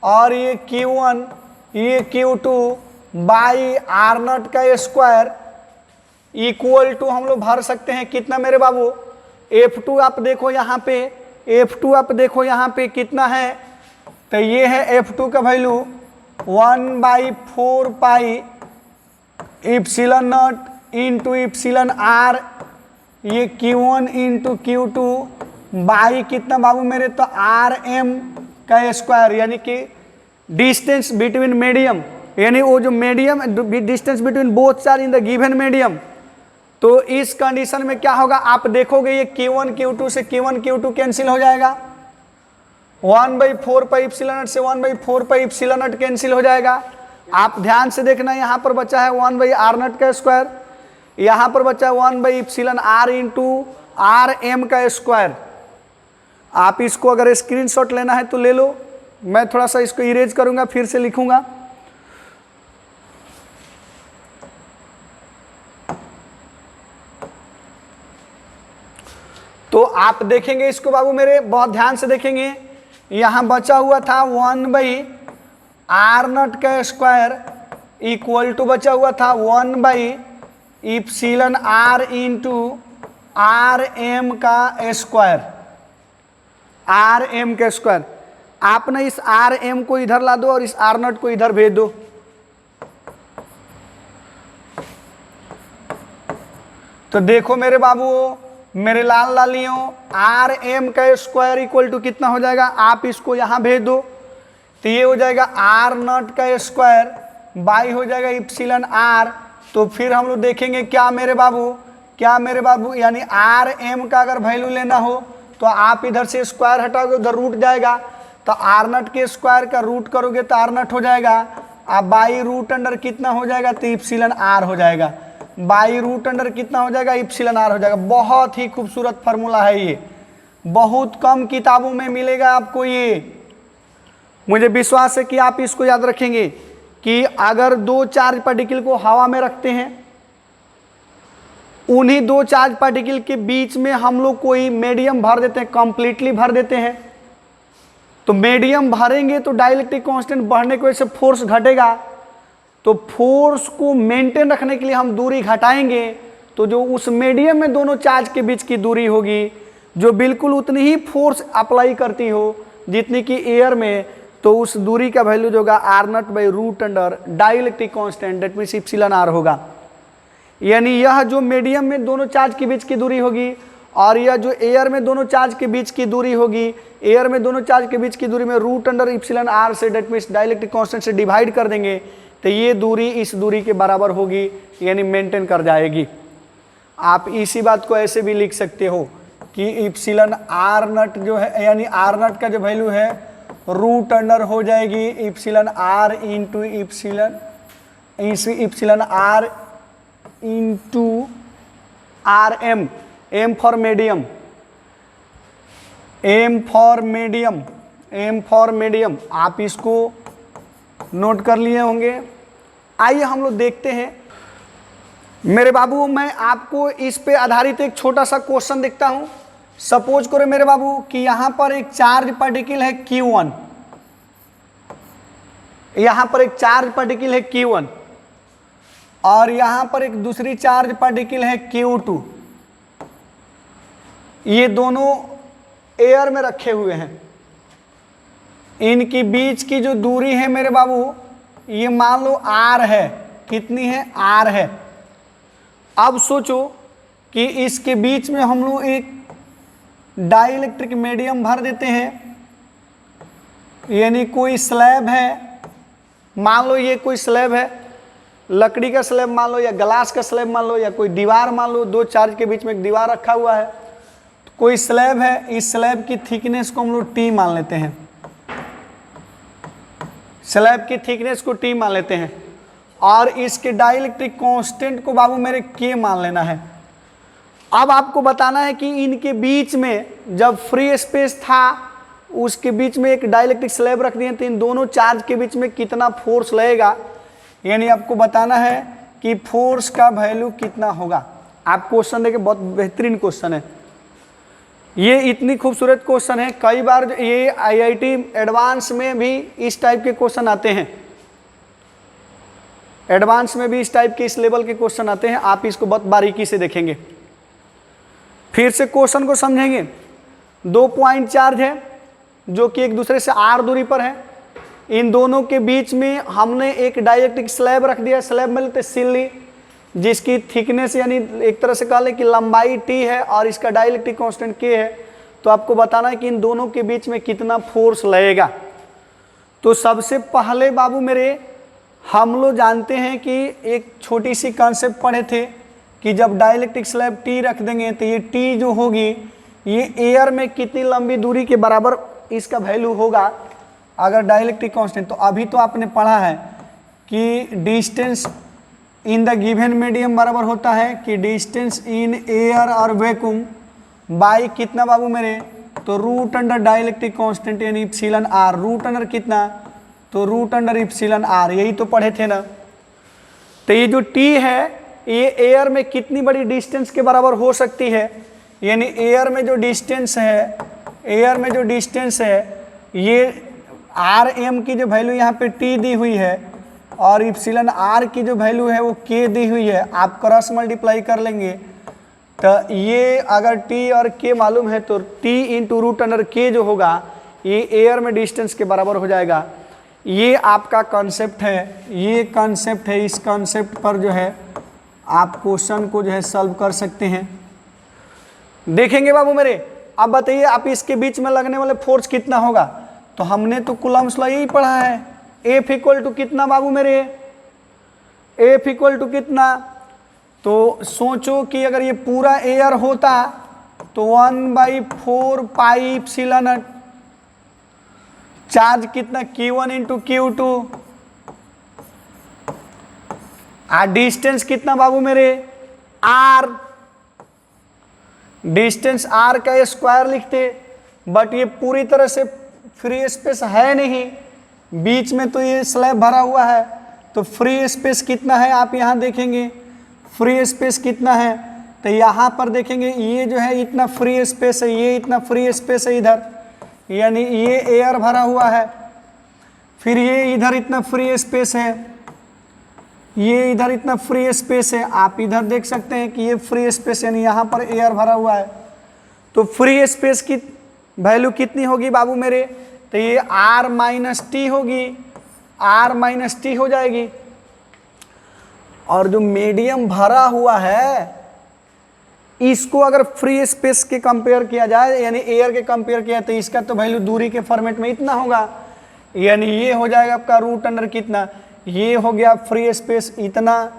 और ये Q1 ये Q2 बाई R नट का स्क्वायर इक्वल टू हम लोग भर सकते हैं कितना मेरे बाबू। F2 आप देखो यहाँ पे, F2 आप देखो यहाँ पे कितना है, तो ये है F2 का value 1/4 pi epsilon naught into epsilon R, ये Q1 इंटू Q2 बाई कितना बाबू मेरे, तो RM का स्क्वायर, यानी कि डिस्टेंस बिटवीन मीडियम, यानी वो जो medium distance between both charge in the given medium. तो इस कंडीशन में क्या होगा, आप देखोगे ये Q1 Q2 से Q1 Q2 कैंसिल हो जाएगा, 1/4 पाई इप्सिलन नट से 1/4 पाई इप्सिलन नट कैंसिल हो जाएगा। आप ध्यान से देखना, यहाँ पर बचा है 1/R नट का स्क्वायर, यहाँ पर बचा है 1/इप्सिलन R इंटू RM का स्क्वायर। आप इसको अगर स्क्रीनशॉट लेना है तो ले लो, मैं थोड़ा सा इसको इरेज करूंगा, फिर से लिखूंगा। तो आप देखेंगे इसको बाबू मेरे, बहुत ध्यान से देखेंगे, यहां बचा हुआ था 1/R नट का स्क्वायर इक्वल टू बचा हुआ था 1/इप्सिलन R इंटू RM का स्क्वायर, RM का स्क्वायर। आपने इस RM को इधर ला दो और इस R नट को इधर भेज दो। तो देखो मेरे बाबू, मेरे लाल लालियों, RM का स्क्वायर इक्वल टू कितना हो जाएगा, आप इसको यहां भेज दो, तो ये हो जाएगा R नट का स्क्वायर बाई हो जाएगा इप्सिलन R। तो फिर हम लोग देखेंगे क्या मेरे बाबू, यानी RM का अगर वैल्यू लेना हो तो आप इधर से स्क्वायर हटाओगे, उधर रूट जाएगा, तो R नट के स्क्वायर का रूट करोगे तो R नट हो जाएगा, अब बाई रूट अंडर कितना हो जाएगा, तो इप्सिलन R हो जाएगा, बाई रूट अंडर कितना हो जाएगा, इप्सिलन R हो जाएगा। बहुत ही खूबसूरत फार्मूला है ये, बहुत कम किताबों में मिलेगा आपको ये। मुझे विश्वास है कि आप इसको याद रखेंगे कि अगर दो चार्ज पार्टिकल को हवा में रखते हैं, उन्हीं दो चार्ज पार्टिकल के बीच में हम लोग कोई मीडियम भर देते हैं, कंप्लीटली भर देते हैं, तो मीडियम भरेंगे तो डाइलेक्ट्रिक कांस्टेंट बढ़ने की वजह से फोर्स घटेगा, तो फोर्स को मेंटेन रखने के लिए हम दूरी घटाएंगे, तो जो उस मीडियम में दोनों चार्ज के बीच की दूरी होगी जो बिल्कुल उतनी ही फोर्स अप्लाई करती हो जितनी कि एयर में, तो उस दूरी का वैल्यू जो होगा R naught by root under dielectric constant, that means epsilon R होगा। यानी यह जो मीडियम में दोनों चार्ज के बीच की दूरी होगी और यह जो एयर में दोनों चार्ज के बीच की दूरी होगी, एयर में दोनों चार्ज के बीच की दूरी में रूट अंडर इप्सिलॉन आर से, डेट मीन्स डाइलेक्ट्रिक कांस्टेंट से डिवाइड कर देंगे तो ये दूरी इस दूरी के बराबर होगी, यानी मेंटेन कर जाएगी। आप इसी बात को ऐसे भी लिख सकते हो कि इप्सिलॉन आर नट जो है, यानी आर नट का जो वैल्यू है रूट अंडर हो जाएगी epsilon R into epsilon R into R M, M for medium, M for medium, M for medium. आप इसको नोट कर लिए होंगे। आइए हम लोग देखते हैं मेरे बाबू, मैं आपको इस पे आधारित एक छोटा सा क्वेश्चन देखता हूं। सपोज करो मेरे बाबू कि यहां पर एक चार्ज पार्टिकल है Q1, यहां पर एक चार्ज पार्टिकल है Q1 और यहां पर एक दूसरी चार्ज पार्टिकल है Q2। ये दोनों एयर में रखे हुए हैं। इनकी बीच की जो दूरी है मेरे बाबू, ये मान लो R है। कितनी है? R है। अब सोचो कि इसके बीच में हम लोग एक डाइलेक्ट्रिक मीडियम भर देते हैं, यानी कोई स्लैब है, मान लो ये कोई स्लैब है, लकड़ी का स्लैब मान लो या ग्लास का स्लैब मान लो या कोई दीवार मान लो, दो चार्ज के बीच में एक दीवार रखा हुआ है। तो कोई स्लैब है, इस स्लैब की थिकनेस को हम लोग T मान लेते हैं, स्लैब की थिकनेस को T मान लेते हैं और इसके डाइलेक्ट्रिक कांस्टेंट को बाबू मेरे K मान लेना है। अब आपको बताना है कि इनके बीच में जब फ्री स्पेस था उसके बीच में एक डाइलेक्ट्रिक स्लैब रख दिए तो इन दोनों चार्ज के बीच में कितना फोर्स लगेगा, यानी आपको बताना है कि फोर्स का वैल्यू कितना होगा। आप क्वेश्चन देखिए, बहुत बेहतरीन क्वेश्चन है ये, इतनी खूबसूरत क्वेश्चन है। कई बार ये आईआईटी एडवांस में भी इस टाइप के क्वेश्चन आते हैं, एडवांस में भी इस टाइप के, इस लेवल के क्वेश्चन आते हैं। आप इसको बहुत बारीकी से देखेंगे, फिर से क्वेश्चन को समझेंगे। 2 पॉइंट चार्ज है जो कि एक दूसरे से R दूरी पर है। इन दोनों के बीच में हमने एक डाइलेक्ट्रिक स्लैब रख दिया, स्लैब में लेते सिल्ली, जिसकी थिकनेस यानी एक तरह से कह लें कि लंबाई T है और इसका डाइलेक्ट्रिक कांस्टेंट K है। तो आपको बताना है कि इन दोनों के बीच में कितना फोर्स लगेगा। तो सबसे पहले बाबू मेरे, हम लोग जानते हैं कि एक छोटी सी कॉन्सेप्ट पढ़े थे कि जब डाइलेक्ट्रिक स्लैब T रख देंगे तो ये T जो होगी ये एयर में कितनी लंबी दूरी के बराबर इसका वैल्यू होगा अगर डाइलेक्ट्रिक कांस्टेंट। तो अभी तो आपने पढ़ा है कि distance in the given medium बराबर होता है कि डिस्टेंस इन एयर और वैक्यूम बाई कितना बाबू मेरे, तो रूट अंडर डाइलेक्ट्रिक कांस्टेंट यानी इप्सिलॉन R। रूट अंडर कितना, तो रूट अंडर इप्सिलॉन R, यही तो पढ़े थे ना। तो ये जो T है ये एयर में कितनी बड़ी डिस्टेंस के बराबर हो सकती है, यानी एयर में जो डिस्टेंस है, एयर में जो डिस्टेंस है ये RM की जो वैल्यू यहाँ पे T दी हुई है और इप्सिलॉन R की जो वैल्यू है वो K दी हुई है। आप क्रॉस मल्टीप्लाई कर लेंगे तो ये अगर T और K मालूम है तो T into root under K जो होगा ये एयर में डिस्टेंस के बराबर हो जाएगा। ये आपका कॉन्सेप्ट है, ये कॉन्सेप्ट है। इस कॉन्सेप्ट पर जो है आप क्वेश्चन को जो है सॉल्व कर सकते हैं। देखेंगे बाबू मेरे, अब बताइए आप इसके बीच में लगने वाले फोर्स कितना होगा। तो हमने तो कूलम्ब्स लॉ यही पढ़ा है, F इक्वल टू कितना बाबू मेरे, F इक्वल टू कितना। तो सोचो कि अगर ये पूरा एयर होता तो 1/4 पाई इप्सिलॉन नॉट, चार्ज कितना Q1 इंटू Q2, डिस्टेंस कितना बाबू मेरे R, डिस्टेंस R का स्क्वायर लिखते, बट ये पूरी तरह से फ्री स्पेस है नहीं, बीच में तो ये स्लैब भरा हुआ है। तो फ्री स्पेस कितना है आप यहाँ देखेंगे, फ्री स्पेस कितना है तो यहाँ पर देखेंगे ये जो है इतना फ्री स्पेस है, ये इतना फ्री स्पेस है इधर, यानी ये एयर भरा हुआ है। फिर ये इधर इतना फ्री स्पेस है, ये इधर इतना फ्री स्पेस है। आप इधर देख सकते हैं कि ये फ्री स्पेस यानी यहाँ पर एयर भरा हुआ है। तो फ्री स्पेस की वैल्यू कितनी होगी बाबू मेरे, तो ये R माइनस टी होगी, R माइनस टी हो जाएगी। और जो मीडियम भरा हुआ है इसको अगर फ्री स्पेस के कंपेयर किया जाए यानी एयर के कंपेयर किया तो इसका तो वैल्यू दूरी के फॉर्मेट में इतना होगा, यानी ये हो जाएगा आपका रूट अंडर कितना, ये हो गया फ्री स्पेस इतना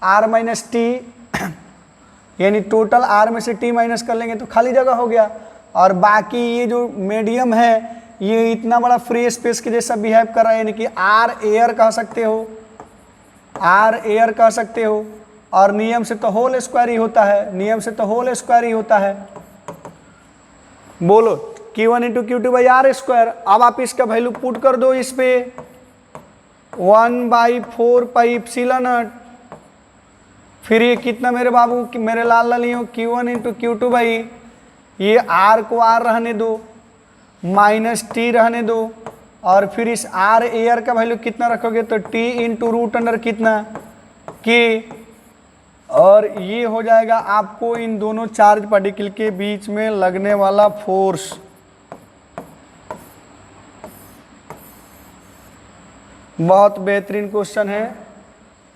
r माइनस टी, यानी टोटल r में से t माइनस कर लेंगे तो खाली जगह हो गया, और बाकी ये जो मीडियम है ये इतना बड़ा फ्री स्पेस के जैसा बिहेव कर रहा है, यानी कि r एयर कह सकते हो, r एयर कह सकते हो, और नियम से तो होल स्क्वायर ही होता है, नियम से तो होल स्क्वायर ही होता है। बोलो Q1 into Q two by R square. अब आप इसका वैल्यू पुट कर दो इस पे 1/4 पाई एप्सिलॉन नॉट, फिर ये कितना मेरे बाबू मेरे लाल लालियों Q1 into Q two by ये r को r रहने दो माइनस टी रहने दो, और फिर इस r एयर का वैल्यू कितना रखोगे तो t इंटू रूट अंडर कितना k, और ये हो जाएगा आपको इन दोनों चार्ज पार्टिकल के बीच में लगने वाला फोर्स। बहुत बेहतरीन क्वेश्चन है,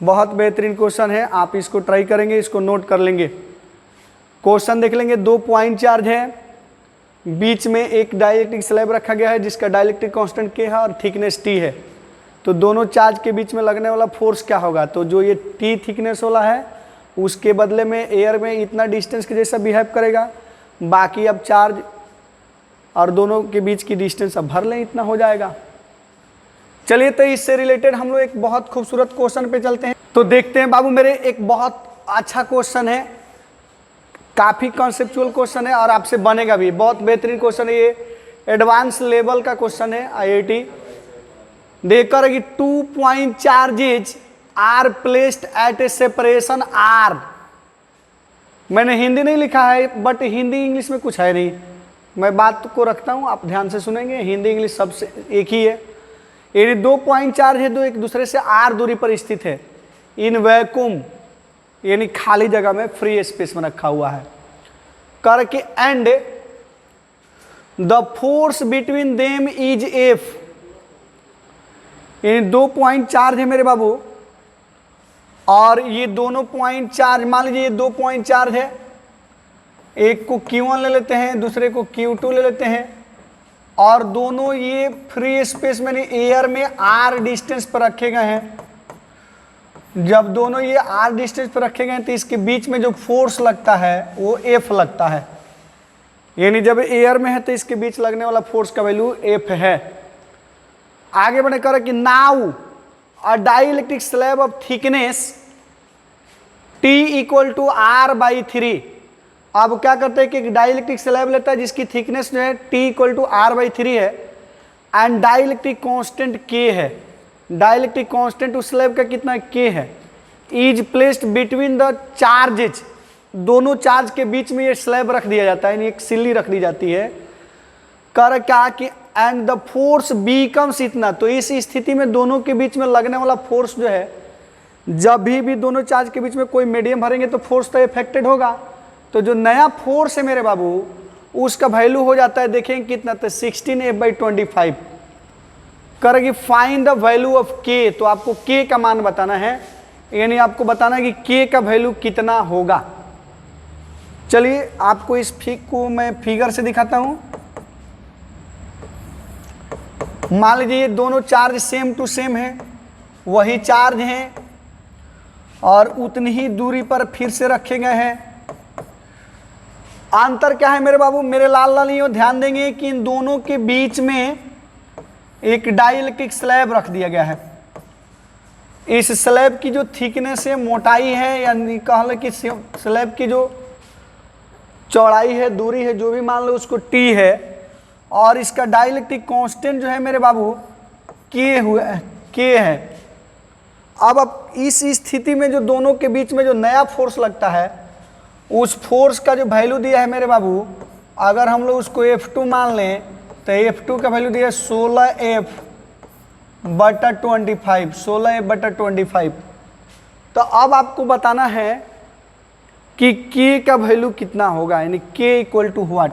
बहुत बेहतरीन क्वेश्चन है, आप इसको ट्राई करेंगे, इसको नोट कर लेंगे। क्वेश्चन देख लेंगे, 2 पॉइंट चार्ज है, बीच में एक डाइलेक्ट्रिक स्लैब रखा गया है जिसका डाइलेक्ट्रिक कांस्टेंट k है और थिकनेस t है, तो दोनों चार्ज के बीच में लगने वाला फोर्स क्या होगा, तो जो ये t थिकनेस वाला है उसके बदले में एयर में इतना डिस्टेंस के जैसा बिहेव करेगा, बाकी अब चार्ज और दोनों के बीच की डिस्टेंस अब भर लें, इतना हो जाएगा। चलिए तो इससे रिलेटेड हम लोग एक बहुत खूबसूरत क्वेश्चन पे चलते हैं। तो देखते हैं बाबू मेरे, एक बहुत अच्छा क्वेश्चन है, काफ़ी कॉन्सेप्चुअल क्वेश्चन है और आपसे बनेगा भी, बहुत बेहतरीन क्वेश्चन है, ये एडवांस लेवल का क्वेश्चन है IIT। देखकर कि 2 point charges are placed at a separation r, मैंने हिंदी नहीं लिखा है बट हिंदी इंग्लिश में कुछ है नहीं, मैं बात को रखता हूँ, आप ध्यान से सुनेंगे, हिंदी इंग्लिश सबसे एक ही है। यदि 2 पॉइंट चार्ज है, दो एक दूसरे से r दूरी पर स्थित है, इन वैक्यूम यानी खाली जगह में फ्री स्पेस में रखा हुआ है करके, and the force between them is F, यानी 2 पॉइंट चार्ज है मेरे बाबू, और ये दोनों पॉइंट चार्ज, मान लीजिए ये 2 पॉइंट चार्ज है, एक को Q1 ले लेते हैं, दूसरे को Q2 ले लेते हैं, और दोनों ये फ्री स्पेस में एयर में r डिस्टेंस पर रखे गए हैं। जब दोनों ये r डिस्टेंस पर रखे गए तो इसके बीच में जो फोर्स लगता है वो F लगता है, यानी जब एयर में है तो इसके बीच लगने वाला फोर्स का वैल्यू F है। आगे बढ़े कर कि now a dielectric slab of thickness T equal to r/3। अब क्या करते हैं कि एक डाइलेक्ट्रिक स्लैब लेता है जिसकी थिकनेस जो है T इक्वल टू r/3 है, एंड डाइलेक्ट्रिक कांस्टेंट K है, डाइलेक्ट्रिक कांस्टेंट उस स्लैब का कितना K है, is placed between the charges, दोनों चार्ज के बीच में ये स्लैब रख दिया जाता है, यानी एक सिल्ली रख दी जाती है, कर क्या कि एंड द फोर्स बीकम्स इतना, तो इस स्थिति में दोनों के बीच में लगने वाला फोर्स जो है, जब भी दोनों चार्ज के बीच में कोई मीडियम भरेंगे तो फोर्स तो इफेक्टेड होगा, तो जो नया फोर्स है मेरे बाबू उसका वैल्यू हो जाता है, देखेंगे कितना, तो 16F/25 करेगी। Find the value of K, तो आपको K का मान बताना है, यानी आपको बताना है कि K का वैल्यू कितना होगा। चलिए आपको इस को मैं फिगर से दिखाता हूं। मान लीजिए ये दोनों चार्ज सेम टू सेम है, वही चार्ज हैं और उतनी ही दूरी पर फिर से रखे गए हैं। अंतर क्या है मेरे बाबू, मेरे लाल लालियों ध्यान देंगे कि इन दोनों के बीच में एक डाइलेक्ट्रिक स्लैब रख दिया गया है। इस स्लैब की जो थिकनेस है, मोटाई है, यानी कह लो कि स्लैब की जो चौड़ाई है, दूरी है, जो भी मान लो उसको T है, और इसका डाइलेक्ट्रिक कांस्टेंट जो है मेरे बाबू K है। अब इस स्थिति में जो दोनों के बीच में जो नया फोर्स लगता है, उस फोर्स का जो वैल्यू दिया है मेरे बाबू, अगर हम लोग उसको F2 मान लें तो F2 का वैल्यू दिया है 16F/25, 16F/25। तो अब आपको बताना है कि K का वैल्यू कितना होगा, यानी K equal to what,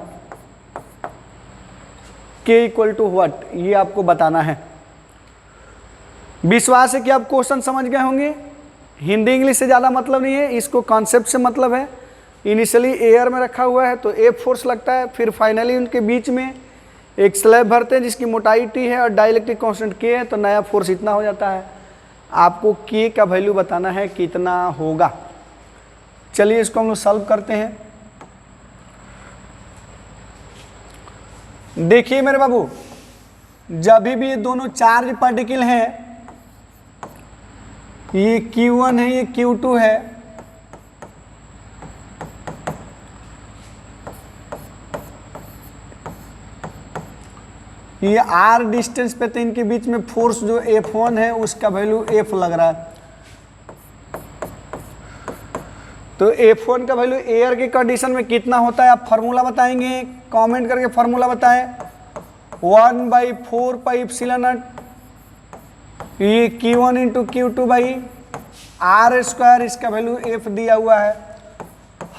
K equal to what, ये आपको बताना है। विश्वास है कि आप क्वेश्चन समझ गए होंगे, हिंदी इंग्लिश से ज़्यादा मतलब नहीं है, इसको कॉन्सेप्ट से मतलब है। इनिशियली एयर में रखा हुआ है तो एफ फोर्स लगता है, फिर फाइनली उनके बीच में एक स्लैब भरते हैं जिसकी मोटाई टी है और डाइलेक्ट्रिक कांस्टेंट के है, तो नया फोर्स इतना हो जाता है। आपको के का वैल्यू बताना है कितना होगा। चलिए इसको हम लोग सॉल्व करते हैं। देखिए मेरे बाबू, जब भी ये दोनों चार्ज पार्टिकल हैं, ये Q1 है, ये Q2 है, ये R डिस्टेंस पे, तो इनके बीच में फोर्स जो F1 है उसका वैल्यू F लग रहा है। तो F1 का वैल्यू एयर की कंडीशन में कितना होता है आप फार्मूला बताएंगे, कमेंट करके फार्मूला बताएं। 1/4 पाई एप्सिलॉन नॉट, ये Q1 into Q2 by R square, इसका वैल्यू F दिया हुआ है।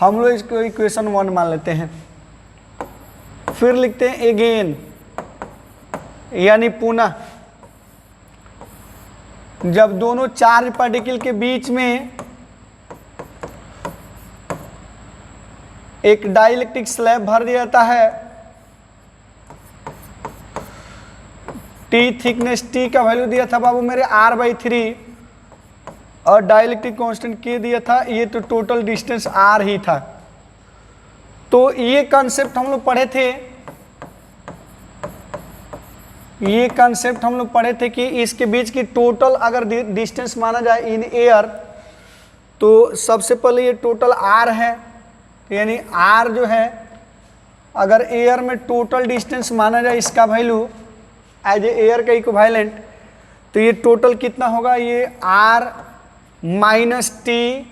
हम लोग इसको इक्वेशन 1 मान लेते हैं। फिर लिखते हैं अगेन, यानी पुनः, जब दोनों चार्ज पार्टिकल के बीच में एक डाइलेक्ट्रिक स्लैब भर दिया जाता है, टी थिकनेस, टी का वैल्यू दिया था बाबू मेरे R/3 और डाइलेक्ट्रिक कांस्टेंट के दिया था, ये तो टोटल डिस्टेंस R ही था। तो ये कॉन्सेप्ट हम लोग पढ़े थे, ये कॉन्सेप्ट हम लोग पढ़े थे कि इसके बीच की टोटल अगर डिस्टेंस माना जाए इन एयर, तो सबसे पहले ये टोटल R है, यानी R जो है अगर एयर में टोटल डिस्टेंस माना जाए इसका वैल्यू एज ए एयर का इक्विवेलेंट, तो ये टोटल कितना होगा, ये R minus T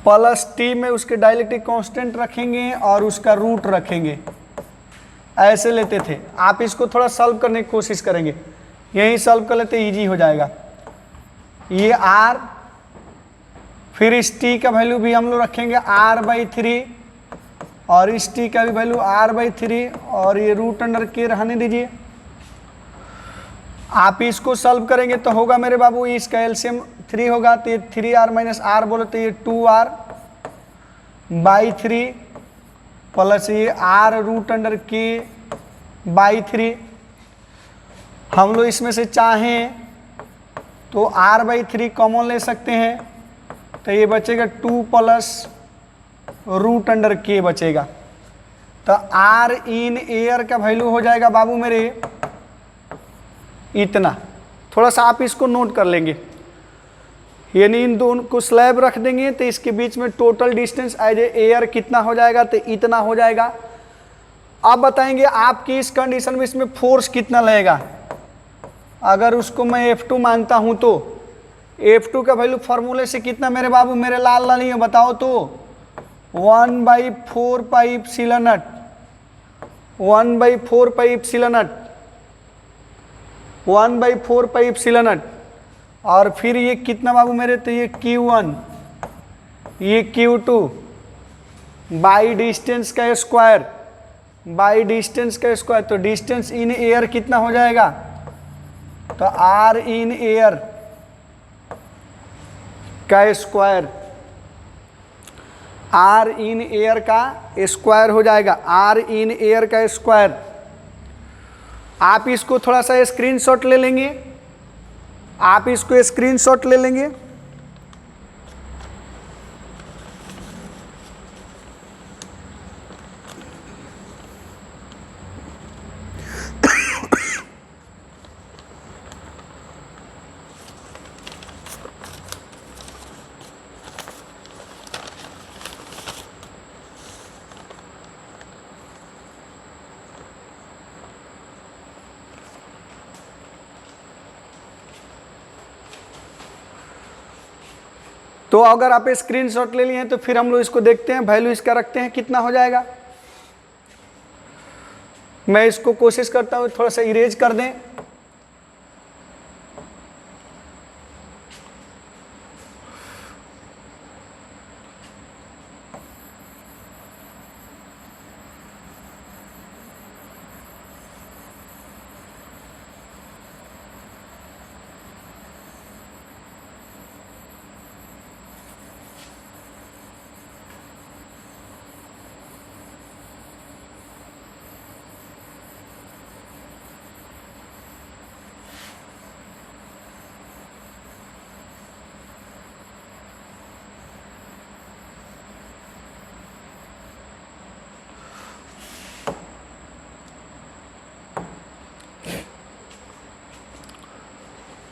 plus T में उसके डाइलेक्ट्रिक कांस्टेंट रखेंगे और उसका रूट रखेंगे, ऐसे लेते थे। आप इसको थोड़ा सॉल्व करने की कोशिश करेंगे, यही सॉल्व कर लेते इजी हो जाएगा। ये R, फिर इस t का वैल्यू भी हम लोग रखेंगे R/3 और इस t का भी वैल्यू R/3 और ये रूट अंडर के रहने दीजिए। आप इसको सॉल्व करेंगे तो होगा मेरे बाबू, इसका एलसीएम 3 होगा, तो ये 3R माइनस R बोलो तो ये 2R/3 प्लस ये R रूट अंडर के/3। हम लोग इसमें से चाहें तो R/3 कॉमन ले सकते हैं, तो ये बचेगा 2 प्लस रूट अंडर के बचेगा। तो R इन एयर का वैल्यू हो जाएगा बाबू मेरे इतना। थोड़ा सा आप इसको नोट कर लेंगे, यानी इन दोनों को स्लैब रख देंगे तो इसके बीच में total distance as a air कितना हो जाएगा, तो इतना हो जाएगा। अब बताएंगे आपकी इस कंडीशन में इसमें फोर्स कितना लगेगा। अगर उसको मैं F2 मानता हूं तो F2 का वैल्यू फार्मूले से कितना मेरे बाबू, मेरे लाल लाल ये बताओ तो 1/4 pi epsilon not, 1/4 pi epsilon not, 1/4 pi epsilon not. और फिर ये कितना बाबू मेरे, तो ये Q1, ये Q2 बाई डिस्टेंस का स्क्वायर, बाई डिस्टेंस का स्क्वायर। तो डिस्टेंस इन एयर कितना हो जाएगा, तो R इन एयर का स्क्वायर, R इन एयर का स्क्वायर हो जाएगा, R इन एयर का स्क्वायर। आप इसको थोड़ा सा स्क्रीनशॉट ले लेंगे, आप इसको स्क्रीनशॉट ले लेंगे। तो अगर आप स्क्रीनशॉट ले लिए हैं तो फिर हम लोग इसको देखते हैं, वैल्यू इसका रखते हैं कितना हो जाएगा। मैं इसको कोशिश करता हूँ थोड़ा सा इरेज कर दें।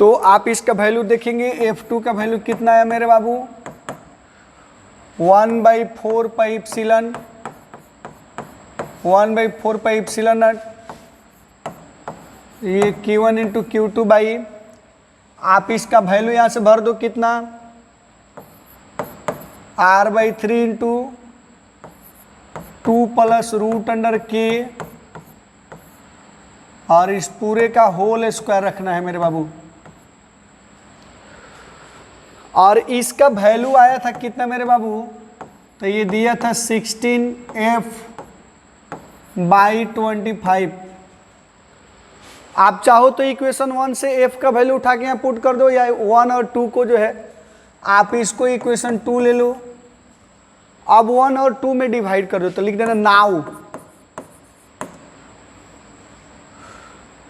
तो आप इसका वैल्यू देखेंगे, F2 का वैल्यू कितना है मेरे बाबू, 1/4 pi epsilon 1/4 pi epsilon not, ये Q1 इंटू Q2 बाई, आप इसका वैल्यू यहाँ से भर दो कितना, R/3 into 2 plus root under के, और इस पूरे का होल स्क्वायर रखना है मेरे बाबू। और इसका वैल्यू आया था कितना मेरे बाबू, तो ये दिया था 16f/25। आप चाहो तो इक्वेशन 1 से f का वैल्यू उठा के यहाँ पुट कर दो, या 1 और 2 को जो है आप इसको इक्वेशन 2 ले लो, अब 1 और 2 में डिवाइड कर दो, तो लिख देना नाउ।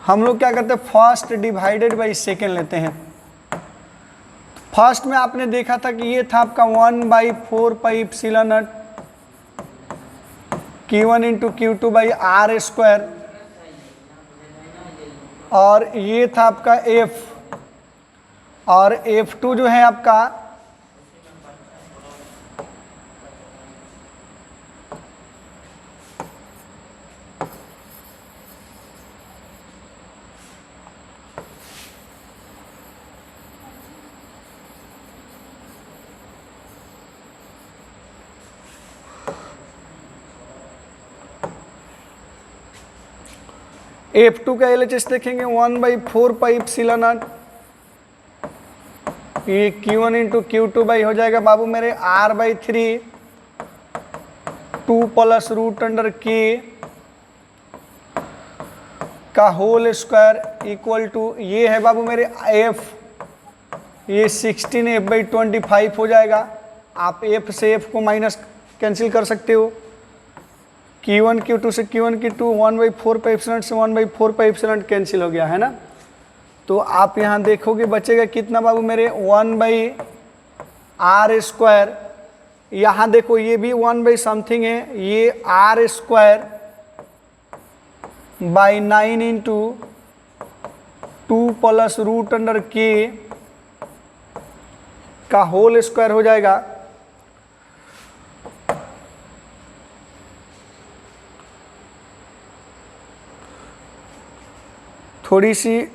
हम लोग क्या करते हैं, फर्स्ट डिवाइडेड बाई सेकेंड लेते हैं। फर्स्ट में आपने देखा था कि ये था आपका 1/4 pi epsilon not Q1 into Q2 by R square, और ये था आपका F, और F2 जो है आपका F2 का LHS देखेंगे 1/4 पाई एप्सिलॉन नॉट, ये Q1 इंटू Q2 बाई हो जाएगा बाबू मेरे R/3 2 plus root under K का होल स्क्वायर इक्वल टू, ये है बाबू मेरे F, ये 16f/25 हो जाएगा। आप F से F को माइनस कैंसिल कर सकते हो, Q1 Q2 से Q1 Q2 1/4 पाई एप्सिलॉन से 1/4 पाई एप्सिलॉन कैंसिल हो गया है ना। तो आप यहाँ देखोगे बचेगा कितना बाबू मेरे 1/r स्क्वायर, यहाँ देखो ये भी 1/समथिंग है, ये r square by 9 into 2 plus root under K का होल स्क्वायर हो जाएगा। थोड़ी सी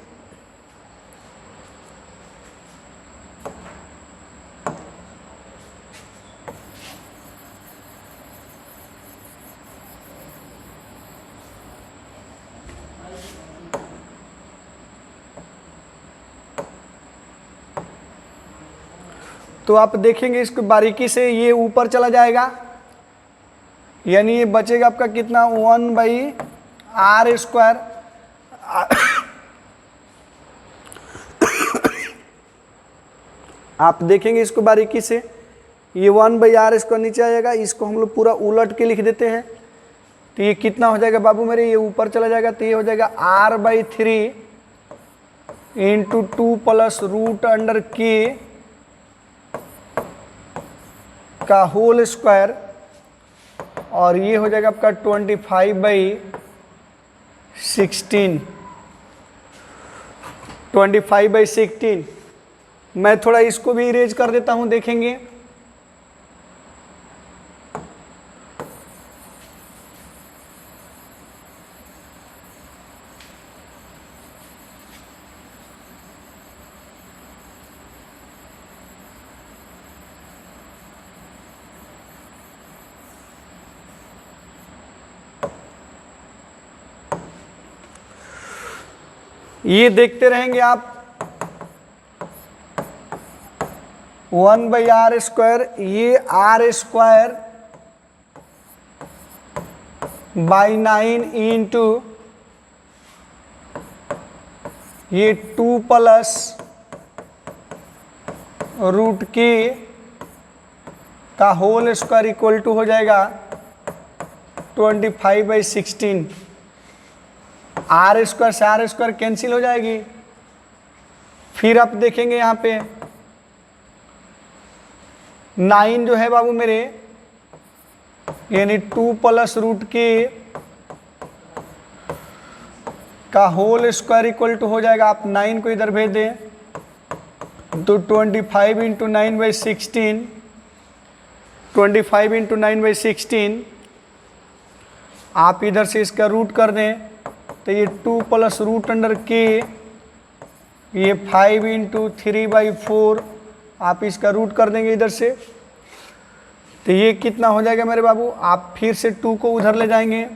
तो आप देखेंगे इसको बारीकी से, ये ऊपर चला जाएगा, यानी ये बचेगा आपका कितना 1/r स्क्वायर, आप देखेंगे इसको बारीकी से, ये 1/r स्क्वायर नीचे आ जाएगा, इसको हम लोग पूरा उलट के लिख देते हैं, तो ये कितना हो जाएगा बाबू मेरे, ये ऊपर चला जाएगा, तो ये हो जाएगा R/3 into 2 plus root under K का होल स्क्वायर, और ये हो जाएगा आपका 25/16। मैं थोड़ा इसको भी इरेज कर देता हूं, देखेंगे ये देखते रहेंगे आप 1/r स्क्वायर, ये r स्क्वायर बाई 9 इंटू ये 2 प्लस रूट के का होल स्क्वायर इक्वल टू हो जाएगा 25/16। r स्क्वायर से r स्क्वायर कैंसिल हो जाएगी। फिर आप देखेंगे यहाँ पे 9 जो है बाबू मेरे, यानी 2 प्लस रूट के का होल स्क्वायर इक्वल टू हो जाएगा, आप 9 को इधर भेज दें तो 25 इंटू 9/16, 25 इंटू 9/16 आप इधर से इसका रूट कर दें तो ये 2 प्लस रूट अंडर के, ये 5 इंटू 3/4 आप इसका रूट कर देंगे इधर से, तो ये कितना हो जाएगा मेरे बाबू। आप फिर से 2 को उधर ले जाएंगे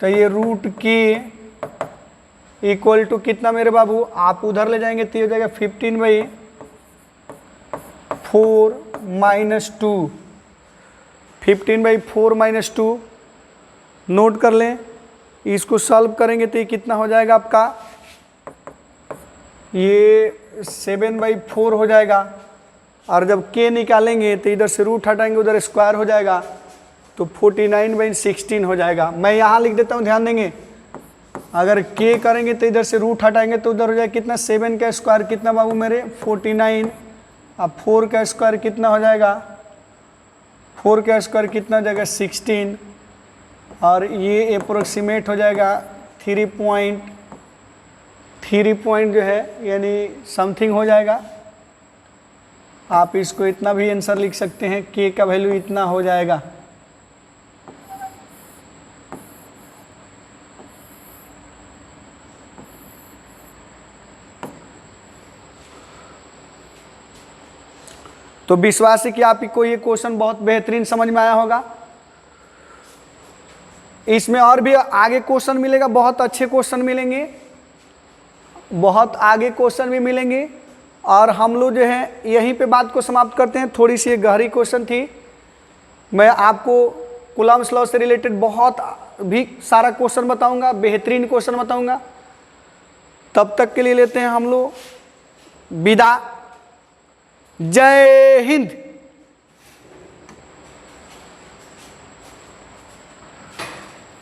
तो ये रूट के इक्वल टू कितना मेरे बाबू, आप उधर ले जाएंगे तो ये हो जाएगा 15/4 माइनस 2, 15/4 माइनस 2 नोट कर लें। इसको सॉल्व करेंगे तो ये कितना हो जाएगा आपका, ये 7/4 हो जाएगा। और जब k निकालेंगे तो इधर से रूट हटाएंगे उधर स्क्वायर हो जाएगा तो 49/16 हो जाएगा। मैं यहाँ लिख देता हूँ, ध्यान देंगे। अगर k करेंगे तो इधर से रूट हटाएंगे तो उधर हो जाएगा कितना, 7 का स्क्वायर कितना बाबू मेरे 49, अब 4 का स्क्वायर कितना हो जाएगा, 4 का स्क्वायर कितना हो जाएगा 16, और ये अप्रोक्सीमेट हो जाएगा 3 पॉइंट जो है यानी समथिंग हो जाएगा। आप इसको इतना भी आंसर लिख सकते हैं, k का वैल्यू इतना हो जाएगा। तो विश्वास है कि आपको ये क्वेश्चन बहुत बेहतरीन समझ में आया होगा। इसमें और भी आगे क्वेश्चन मिलेगा, बहुत अच्छे क्वेश्चन मिलेंगे, बहुत आगे क्वेश्चन भी मिलेंगे। और हम लोग जो है यहीं पे बात को समाप्त करते हैं। थोड़ी सी गहरी क्वेश्चन थी, मैं आपको कूलम्ब्स लॉ से रिलेटेड बहुत भी सारा क्वेश्चन बताऊंगा, बेहतरीन क्वेश्चन बताऊंगा। तब तक के लिए लेते हैं हम लोग विदा। जय हिंद।